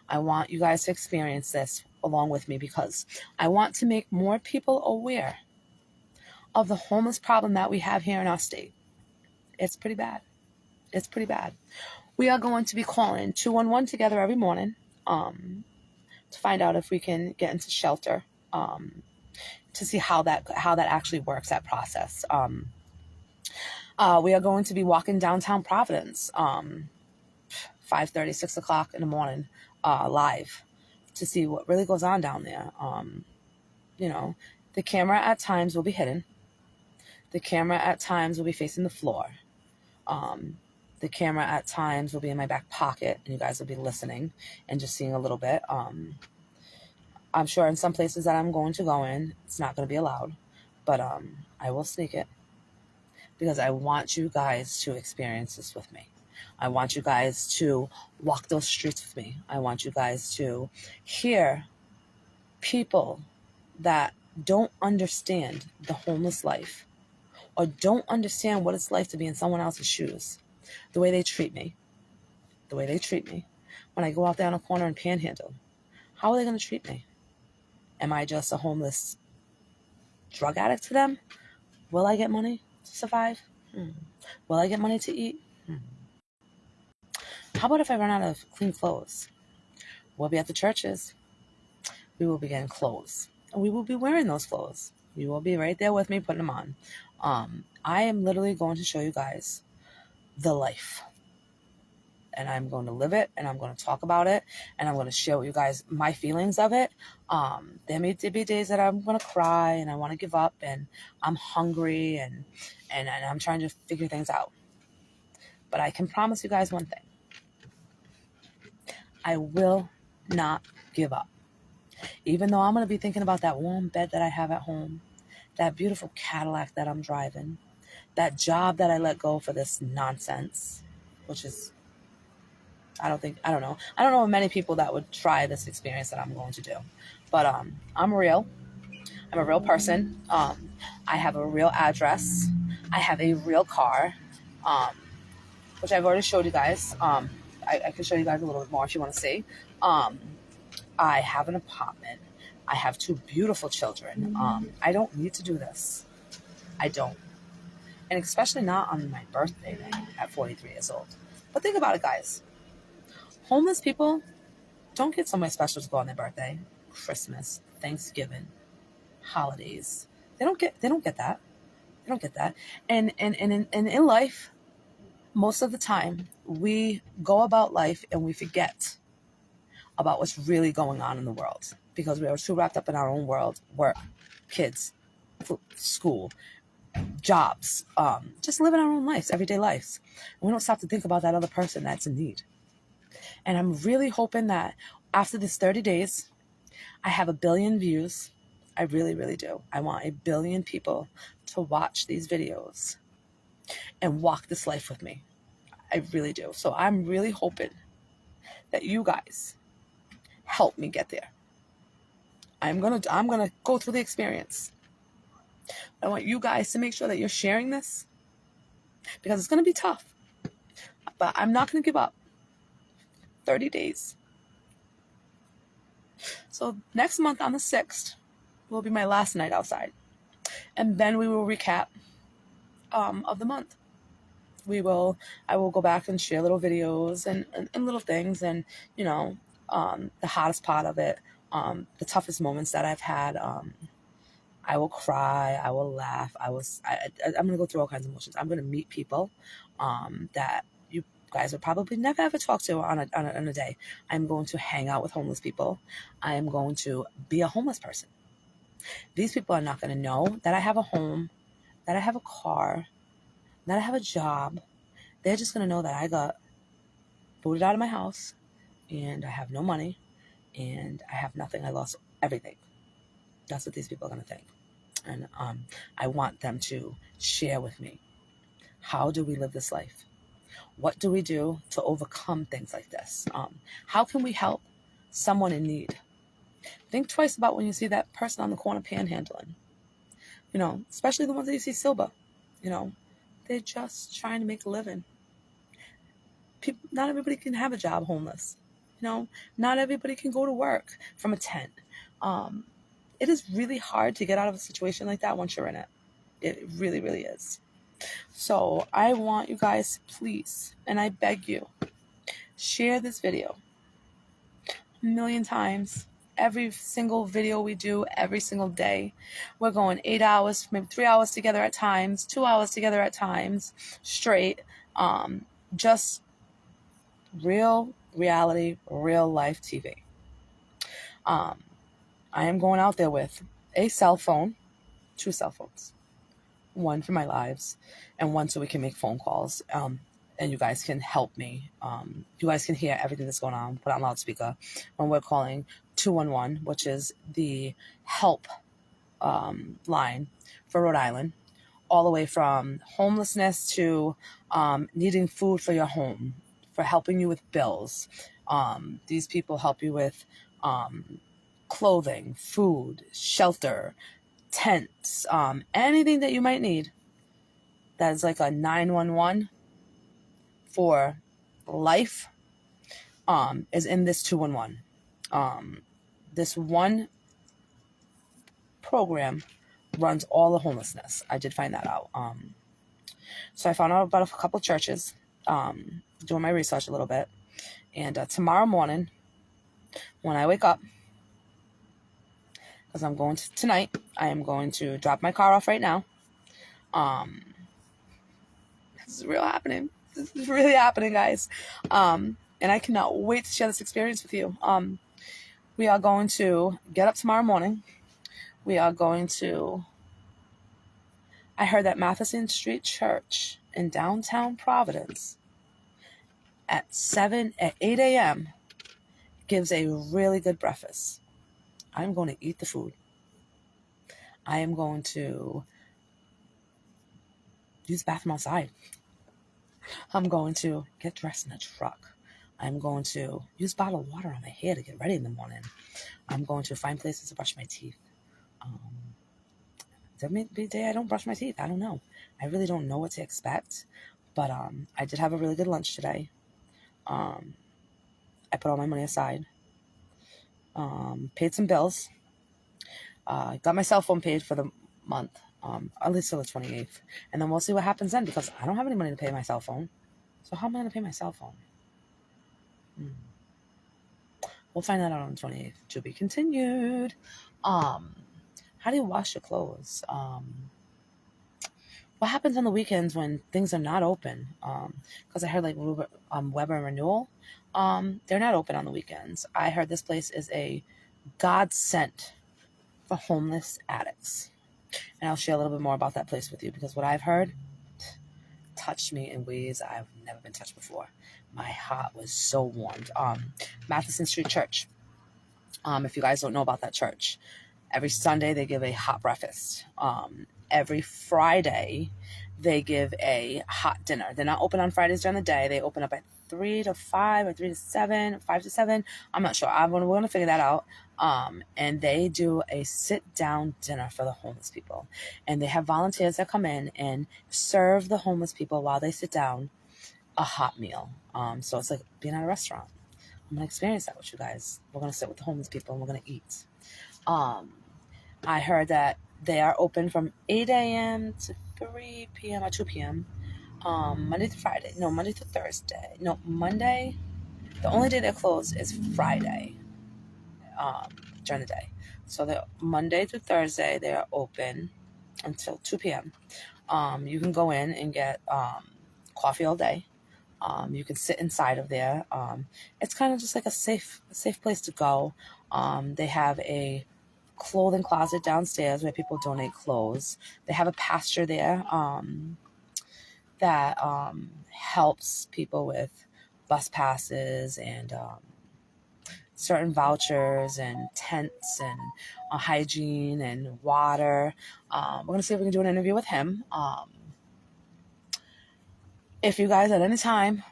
I want you guys to experience this along with me because I want to make more people aware of the homeless problem that we have here in our state. It's pretty bad. It's pretty bad. We are going to be calling 211 together every morning to find out if we can get into shelter, to see how that actually works, that process. We are going to be walking downtown Providence, 5:30, 6 o'clock in the morning, live, to see what really goes on down there. The camera at times will be hidden. The camera at times will be facing the floor. The camera at times will be in my back pocket, and you guys will be listening and just seeing a little bit. I'm sure in some places that I'm going to go in, it's not going to be allowed, but I will sneak it because I want you guys to experience this with me. I want you guys to walk those streets with me. I want you guys to hear people that don't understand the homeless life or don't understand what it's like to be in someone else's shoes, the way they treat me, when I go out there on a corner and panhandle. How are they going to treat me? Am I just a homeless drug addict to them? Will I get money to survive? Will I get money to eat? How about if I run out of clean clothes? We'll be at the churches. We will be getting clothes. And we will be wearing those clothes. You will be right there with me putting them on. I am literally going to show you guys the life. And I'm going to live it, and I'm going to talk about it, and I'm going to share with you guys my feelings of it. There may be days that I'm going to cry, and I want to give up, and I'm hungry, and I'm trying to figure things out. But I can promise you guys one thing. I will not give up. Even though I'm going to be thinking about that warm bed that I have at home, that beautiful Cadillac that I'm driving, that job that I let go for this nonsense, which is... I don't know many people that would try this experience that I'm going to do, but I'm real. I'm a real person. I have a real address. I have a real car, which I've already showed you guys. I can show you guys a little bit more if you want to see. I have an apartment I have 2 beautiful children. I don't need to do this. I don't. And especially not on my birthday at 43 years old. But think about it, guys. Homeless people don't get somewhere special to go on their birthday, Christmas, Thanksgiving, holidays. They don't get that. They don't get that. And in life, most of the time, we go about life and we forget about what's really going on in the world because we are too wrapped up in our own world, work, kids, school, jobs, just living our own lives, everyday lives. And we don't stop to think about that other person that's in need. And I'm really hoping that after this 30 days, I have 1 billion views. I really, really do. I want 1 billion people to watch these videos and walk this life with me. I really do. So I'm really hoping that you guys help me get there. I'm gonna go through the experience. I want you guys to make sure that you're sharing this because it's gonna be tough. But I'm not gonna give up. 30 days. So next month on the 6th will be my last night outside. And then we will recap of the month. I will go back and share little videos and little things and, the hottest part of it, the toughest moments that I've had. I will cry, I will laugh, I'm going to go through all kinds of emotions. I'm going to meet people that you guys would probably never ever talk to on a day. I'm going to hang out with homeless people. I am going to be a homeless person. These people are not going to know that I have a home, that I have a car, that I have a job. They're just going to know that I got booted out of my house and I have no money and I have nothing. I lost everything. That's what these people are going to think. And I want them to share with me, how do we live this life? What do we do to overcome things like this? How can we help someone in need? Think twice about when you see that person on the corner panhandling. Especially the ones that you see sober. They're just trying to make a living. Not everybody can have a job homeless. Not everybody can go to work from a tent. It is really hard to get out of a situation like that once you're in it. It really, really is. So I want you guys to please, and I beg you, share this video 1 million times. Every single video we do, every single day. We're going 8 hours, maybe 3 hours together at times, 2 hours together at times, straight. Just real reality, real life TV. I am going out there with a cell phone, 2 cell phones. 1 for my lives and 1 so we can make phone calls. And you guys can help me. You guys can hear everything that's going on, put on loudspeaker when we're calling 211, which is the help line for Rhode Island, all the way from homelessness to needing food for your home, for helping you with bills. These people help you with clothing, food, shelter, tents, anything that you might need. That is like a 911 for life, is in this 211. This one program runs all the homelessness. I did find that out. So I found out about a couple churches, doing my research a little bit. And tomorrow morning, when I wake up, because I'm going to tonight, I am going to drop my car off right now. This is real happening. This is really happening, guys. And I cannot wait to share this experience with you. We are going to get up tomorrow morning. We are going to... I heard that Matheson Street Church in downtown Providence at 8 a.m. gives a really good breakfast. I'm going to eat the food. I am going to use the bathroom outside. I'm going to get dressed in a truck. I'm going to use bottled water on my hair to get ready in the morning. I'm going to find places to brush my teeth. There may be a day I don't brush my teeth. I don't know. I really don't know what to expect. But I did have a really good lunch today. I put all my money aside. Paid some bills. Got my cell phone paid for the month, at least till the 28th. And then we'll see what happens then, because I don't have any money to pay my cell phone. So how am I going to pay my cell phone? We'll find that out on the 28th. To be continued. How do you wash your clothes? What happens on the weekends when things are not open? Because I heard like Weber and Renewal, they're not open on the weekends. I heard this place is a godsend for homeless addicts. And I'll share a little bit more about that place with you, because what I've heard touched me in ways I've never been touched before. My heart was so warmed. Matheson Street Church. If you guys don't know about that church, every Sunday they give a hot breakfast. Every Friday they give a hot dinner. They're not open on Fridays during the day. They open up at 3 to 5 or 3 to 7, 5 to 7. I'm not sure. We're going to figure that out. And they do a sit-down dinner for the homeless people. And they have volunteers that come in and serve the homeless people while they sit down a hot meal. So it's like being at a restaurant. I'm going to experience that with you guys. We're going to sit with the homeless people and we're going to eat. I heard that they are open from 8 a.m. to 3 p.m. or 2 p.m. Monday through Friday. No, Monday through Thursday. No, Monday. The only day they're closed is Friday during the day. So the Monday through Thursday, they are open until 2 p.m. You can go in and get coffee all day. You can sit inside of there. It's kind of just like a safe place to go. They have a clothing closet downstairs where people donate clothes. They have a pastor there that helps people with bus passes and certain vouchers and tents and hygiene and water. We're going to see if we can do an interview with him. If you guys at any time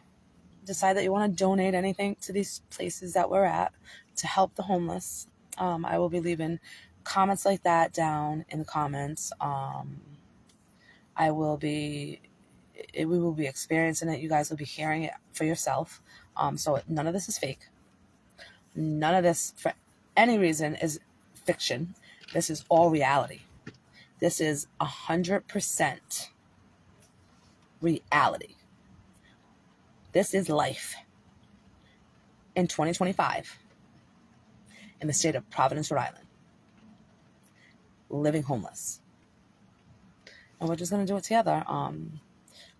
decide that you want to donate anything to these places that we're at to help the homeless, I will be leaving comments like that down in the comments. We will be experiencing it. You guys will be hearing it for yourself. So none of this is fake. None of this, for any reason, is fiction. This is all reality. This is 100% reality. This is life in 2025 in the state of Providence, Rhode Island. Living homeless. And we're just going to do it together. I'm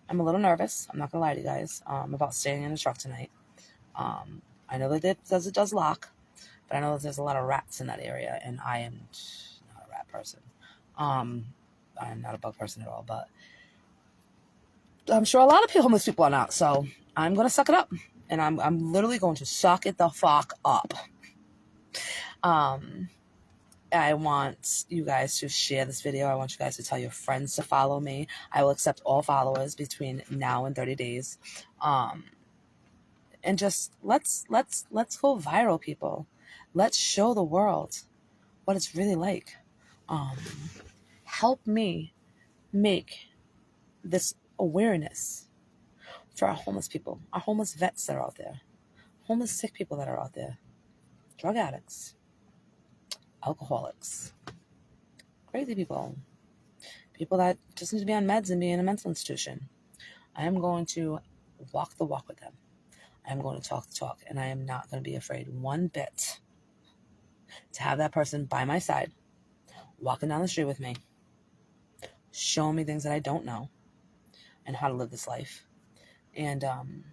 a little nervous. I'm not going to lie to you guys about staying in the truck tonight. I know that it does lock, but I know that there's a lot of rats in that area, and I am not a rat person. I'm not a bug person at all, but I'm sure a lot of homeless people are not. So I'm going to suck it up, and I'm literally going to suck it the fuck up. I want you guys to share this video. I want you guys to tell your friends to follow me. I will accept all followers between now and 30 days. And just let's go viral, people. Let's show the world what it's really like. Help me make this awareness for our homeless people, our homeless vets that are out there, homeless sick people that are out there, drug addicts, alcoholics, crazy people, people that just need to be on meds and be in a mental institution. I am going to walk the walk with them. I am going to talk the talk, and I am not going to be afraid one bit to have that person by my side, walking down the street with me, showing me things that I don't know and how to live this life. And and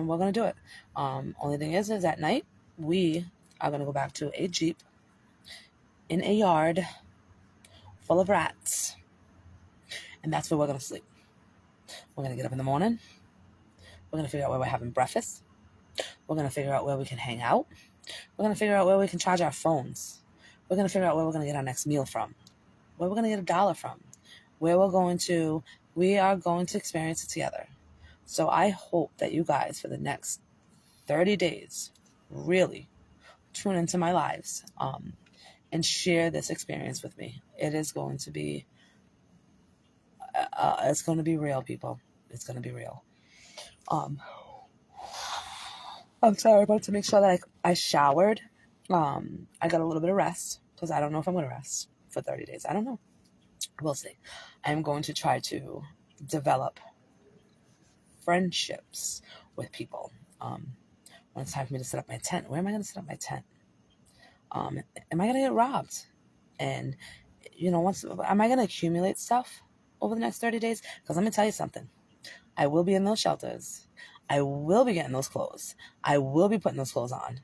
we're going to do it. Only thing is at night, we are going to go back to a Jeep in a yard full of rats. And that's where we're going to sleep. We're going to get up in the morning. We're going to figure out where we're having breakfast. We're going to figure out where we can hang out. We're going to figure out where we can charge our phones. We're going to figure out where we're going to get our next meal from. Where we're going to get $1 from. We are going to experience it together. So I hope that you guys, for the next 30 days, really tune into my lives and share this experience with me. It is going to be, it's going to be real, people. It's going to be real. I'm sorry, I wanted to make sure that I showered I got a little bit of rest because I don't know if I'm going to rest for 30 days. I don't know. We'll see. I'm going to try to develop friendships with people. When it's time for me to set up my tent, where am I going to set up my tent? Am I going to get robbed? And, am I going to accumulate stuff over the next 30 days? Because let me tell you something. I will be in those shelters. I will be getting those clothes. I will be putting those clothes on.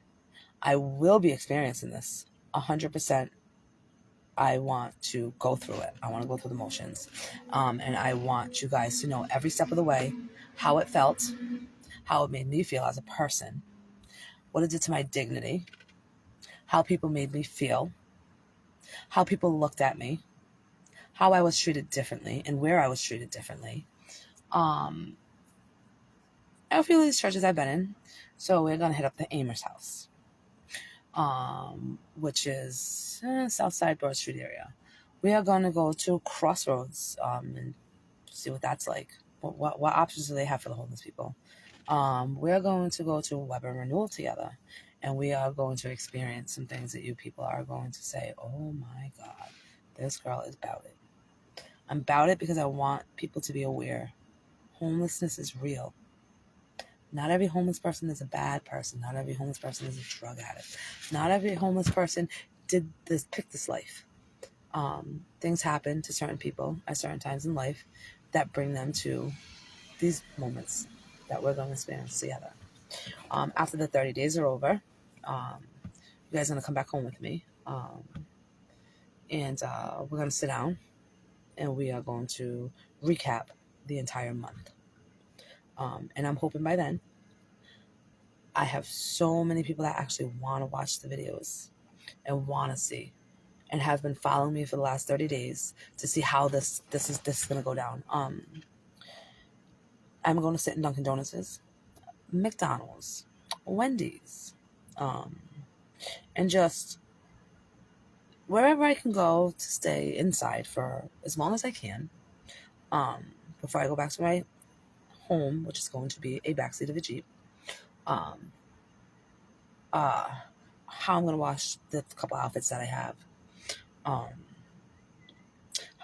I will be experiencing this 100%. I want to go through it. I want to go through the motions. And I want you guys to know every step of the way how it felt, how it made me feel as a person, what it did to my dignity, how people made me feel, how people looked at me, how I was treated differently, and where I was treated differently. A few of these churches I've been in. So we're going to hit up the Amherst house, which is Southside Broad Street area. We are going to go to Crossroads and see what that's like. What options do they have for the homeless people? We're going to go to Weber Renewal together, and we are going to experience some things that you people are going to say, oh my God, this girl is about it. I'm about it because I want people to be aware. Homelessness is real. Not every homeless person is a bad person. Not every homeless person is a drug addict. Not every homeless person picked this life. Things happen to certain people at certain times in life that bring them to these moments that we're going to experience together. After the 30 days are over, you guys are going to come back home with me. And we're going to sit down and we are going to recap the entire month. And I'm hoping by then, I have so many people that actually want to watch the videos and want to see and have been following me for the last 30 days to see how this is going to go down. I'm going to sit in Dunkin' Donuts, McDonald's, Wendy's, and just wherever I can go to stay inside for as long as I can before I go back to my home, which is going to be a backseat of a Jeep. How I'm going to wash the couple outfits that I have. How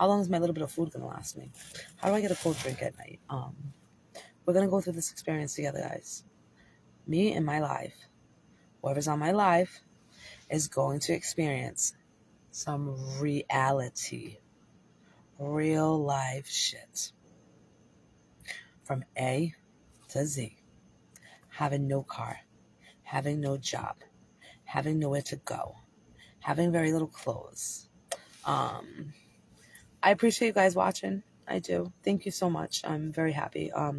long is my little bit of food going to last me? How do I get a cold drink at night? We're going to go through this experience together, guys. Me and my life. Whoever's on my life is going to experience some reality. Real life shit. From A to Z. Having no car. Having no job. Having nowhere to go. Having very little clothes. I appreciate you guys watching. I do. Thank you so much. I'm very happy. I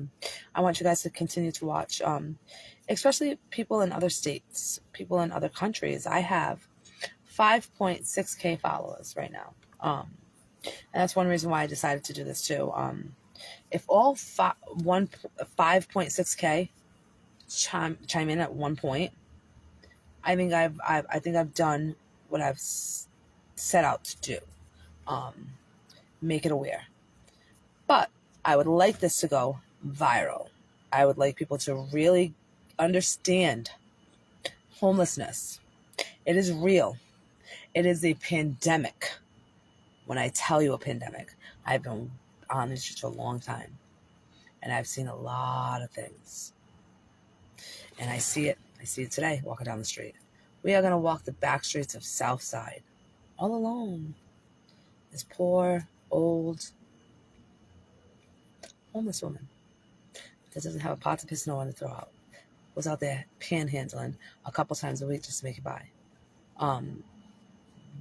want you guys to continue to watch, especially people in other states, people in other countries. I have 5.6K followers right now. And that's one reason why I decided to do this too. If all 5.6K chime in at one point, I think I've done what I've set out to do. Make it aware. But I would like this to go viral. I would like people to really understand homelessness. It is real. It is a pandemic. When I tell you a pandemic, I've been on this for a long time. And I've seen a lot of things. And I see it. I see it today, walking down the street. We are going to walk the back streets of Southside all alone. This poor, old, homeless woman that doesn't have a pot to piss no one to throw out was out there panhandling a couple times a week just to make it by.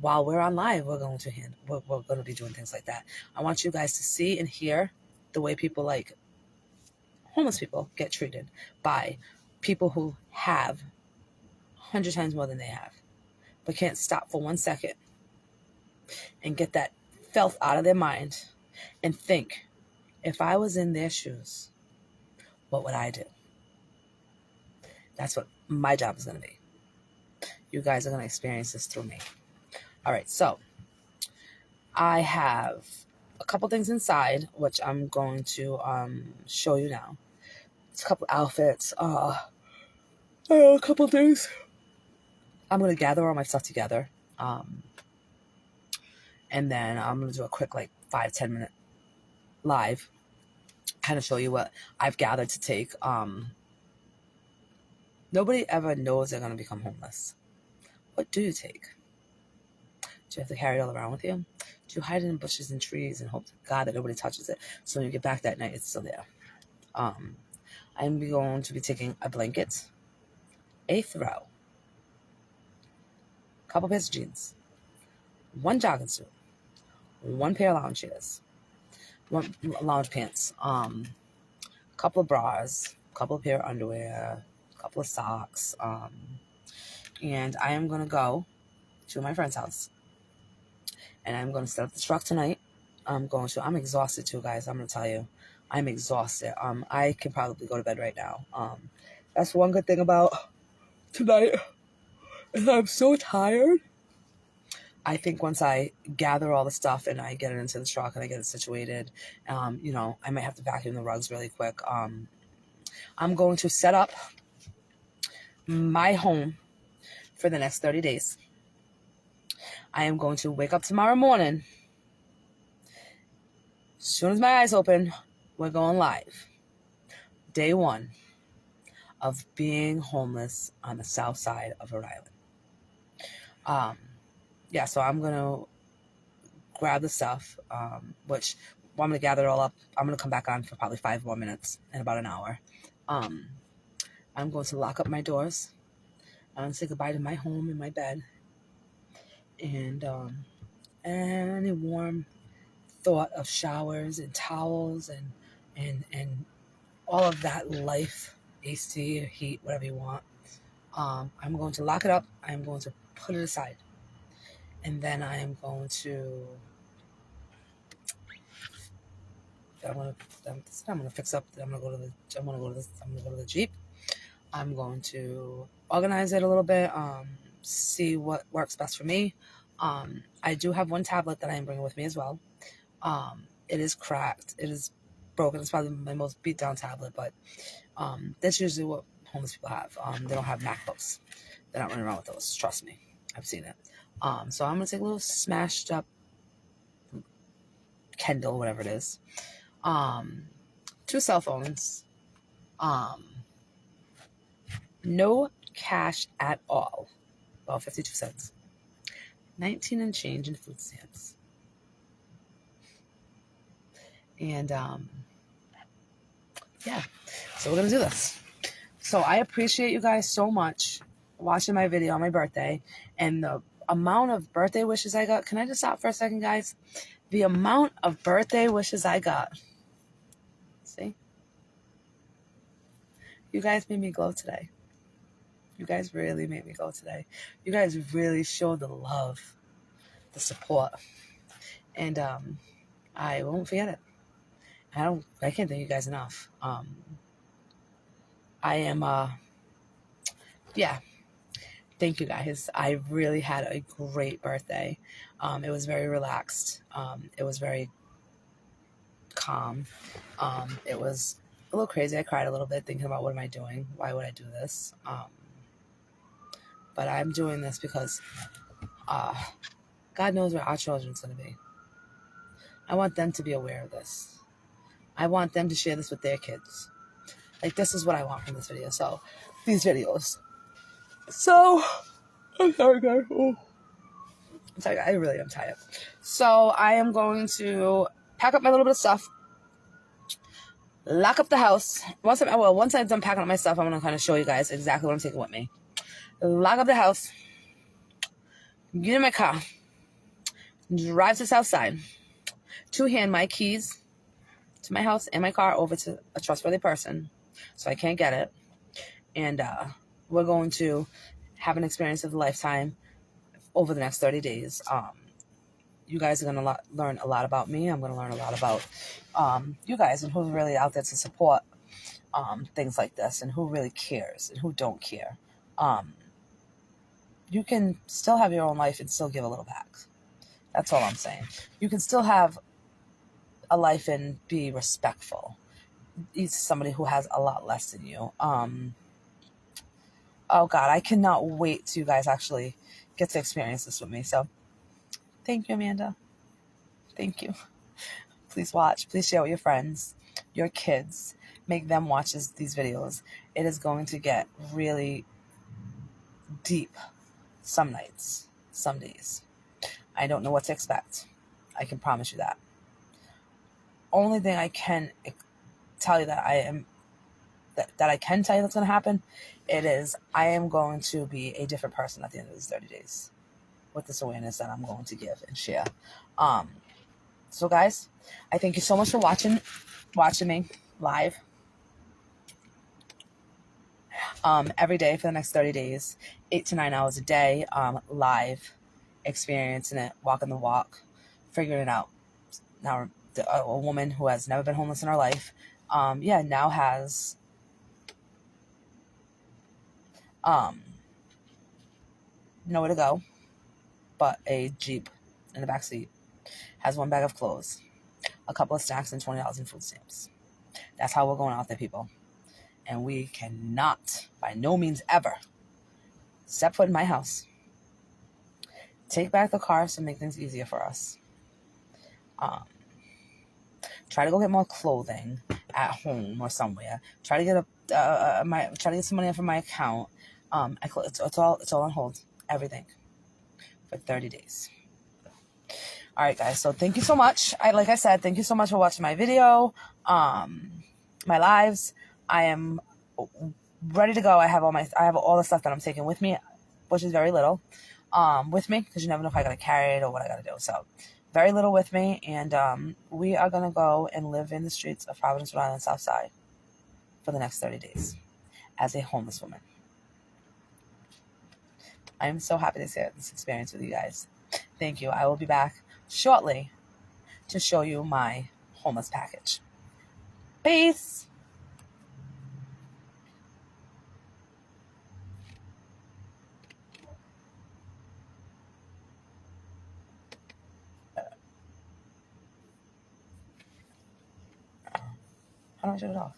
While we're on live, we're going to be doing things like that. I want you guys to see and hear the way people like homeless people get treated by people who have 100 times more than they have, but can't stop for 1 second and get that filth out of their mind and think, if I was in their shoes, what would I do? That's what my job is going to be. You guys are going to experience this through me. All right, so I have a couple things inside, which I'm going to show you now. It's a couple outfits, a couple things. I'm going to gather all my stuff together. And then I'm going to do a quick, like, 5-10 minute live, kind of show you what I've gathered to take. Nobody ever knows they're going to become homeless. What do you take? Do you have to carry it all around with you? Do you hide it in bushes and trees and hope to God that nobody touches it, so when you get back that night, it's still there? I'm going to be taking a blanket, a throw, a couple pairs of jeans, one jogging suit, one pair of lounge chairs, one lounge pants, a couple of bras, a couple of pair of underwear, a couple of socks, and I am going to go to my friend's house, and I'm going to set up the truck tonight. I'm exhausted too, guys. I'm going to tell you, I'm exhausted. I can probably go to bed right now. That's one good thing about tonight, is I'm so tired. I think once I gather all the stuff and I get it into the truck and I get it situated, you know, I might have to vacuum the rugs really quick. I'm going to set up my home for the next 30 days. I am going to wake up tomorrow morning. As soon as my eyes open, we're going live. Day 1 of being homeless on the south side of Rhode Island. Yeah, so I'm going to grab the stuff, which I'm going to gather it all up. I'm going to come back on for probably 5 more minutes in about an hour. I'm going to lock up my doors. I'm going to say goodbye to my home and my bed. And any warm thought of showers and towels and all of that life, AC, heat, whatever you want. I'm going to lock it up. I'm going to put it aside. And then I am going to fix up. I'm going to go to the Jeep. I'm going to organize it a little bit. See what works best for me. I do have one tablet that I am bringing with me as well. It is cracked. It is broken. It's probably my most beat down tablet, but that's usually what homeless people have. They don't have MacBooks. They're not running around with those. Trust me. I've seen it. So I'm going to take a little smashed up Kindle, whatever it is. 2 cell phones. No cash at all. About 52 cents. 19 and change in food stamps. And, yeah. So we're going to do this. So I appreciate you guys so much watching my video on my birthday. And the amount of birthday wishes I got. Can I just stop for a second, guys? The amount of birthday wishes I got. See? You guys made me glow today. You guys really made me glow today. You guys really showed the love, the support. And I won't forget it. I can't thank you guys enough. I am yeah. Thank you guys. I really had a great birthday. It was very relaxed. It was very calm. It was a little crazy. I cried a little bit thinking about what am I doing? Why would I do this? But I'm doing this because God knows where our children's going to be. I want them to be aware of this. I want them to share this with their kids. Like, this is what I want from this video. So, these videos. So, I'm sorry, guys. Oh. I'm sorry, I really am tired. So, I am going to pack up my little bit of stuff. Lock up the house. Once I'm done packing up my stuff, I'm going to kind of show you guys exactly what I'm taking with me. Lock up the house. Get in my car. Drive to Southside. To hand my keys to my house and my car over to a trustworthy person so I can't get it. And we're going to have an experience of a lifetime over the next 30 days. You guys are going to learn a lot about me. I'm going to learn a lot about you guys and who's really out there to support things like this and who really cares and who don't care. You can still have your own life and still give a little back. That's all I'm saying. You can still have a life and be respectful. He's somebody who has a lot less than you. Oh God, I cannot wait to you guys actually get to experience this with me. So thank you, Amanda. Thank you. Please watch. Please share with your friends, your kids. Make them watch these videos. It is going to get really deep some nights, some days. I don't know what to expect. I can promise you that. Only thing I can tell you that I can tell you that's going to happen, it is I am going to be a different person at the end of these 30 days with this awareness that I'm going to give and share. So guys, I thank you so much for watching me live every day for the next 30 days, 8 to 9 hours a day, live, experiencing it, walking the walk, figuring it out. Now, a woman who has never been homeless in her life, now has nowhere to go but a Jeep in the back seat, has one bag of clothes, a couple of snacks, and $20 in food stamps. That's how we're going out there, people. And we cannot, by no means ever, step foot in my house, take back the cars to make things easier for us. Try to go get more clothing at home or somewhere. Try to get try to get some money from my account. It's all on hold. Everything for 30 days. All right, guys. So thank you so much. Like I said, thank you so much for watching my video, my lives. I am ready to go. I have all the stuff that I'm taking with me, which is very little, with me, because you never know if I gotta carry it or what I gotta do. So very little with me, and we are gonna go and live in the streets of Providence, Rhode Island, Southside, for the next 30 days as a homeless woman. I am so happy to share this experience with you guys. Thank you. I will be back shortly to show you my homeless package. Peace. How do I shut it off?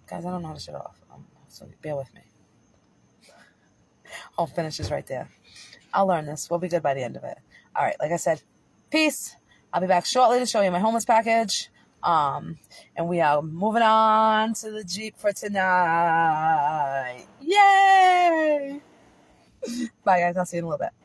Guys, I don't know how to shut it off. So bear with me. I'll finish this right there. I'll learn this. We'll be good by the end of it. All right, like I said, peace. I'll be back shortly to show you my homeless package. And we are moving on to the Jeep for tonight. Yay! Bye, guys. I'll see you in a little bit.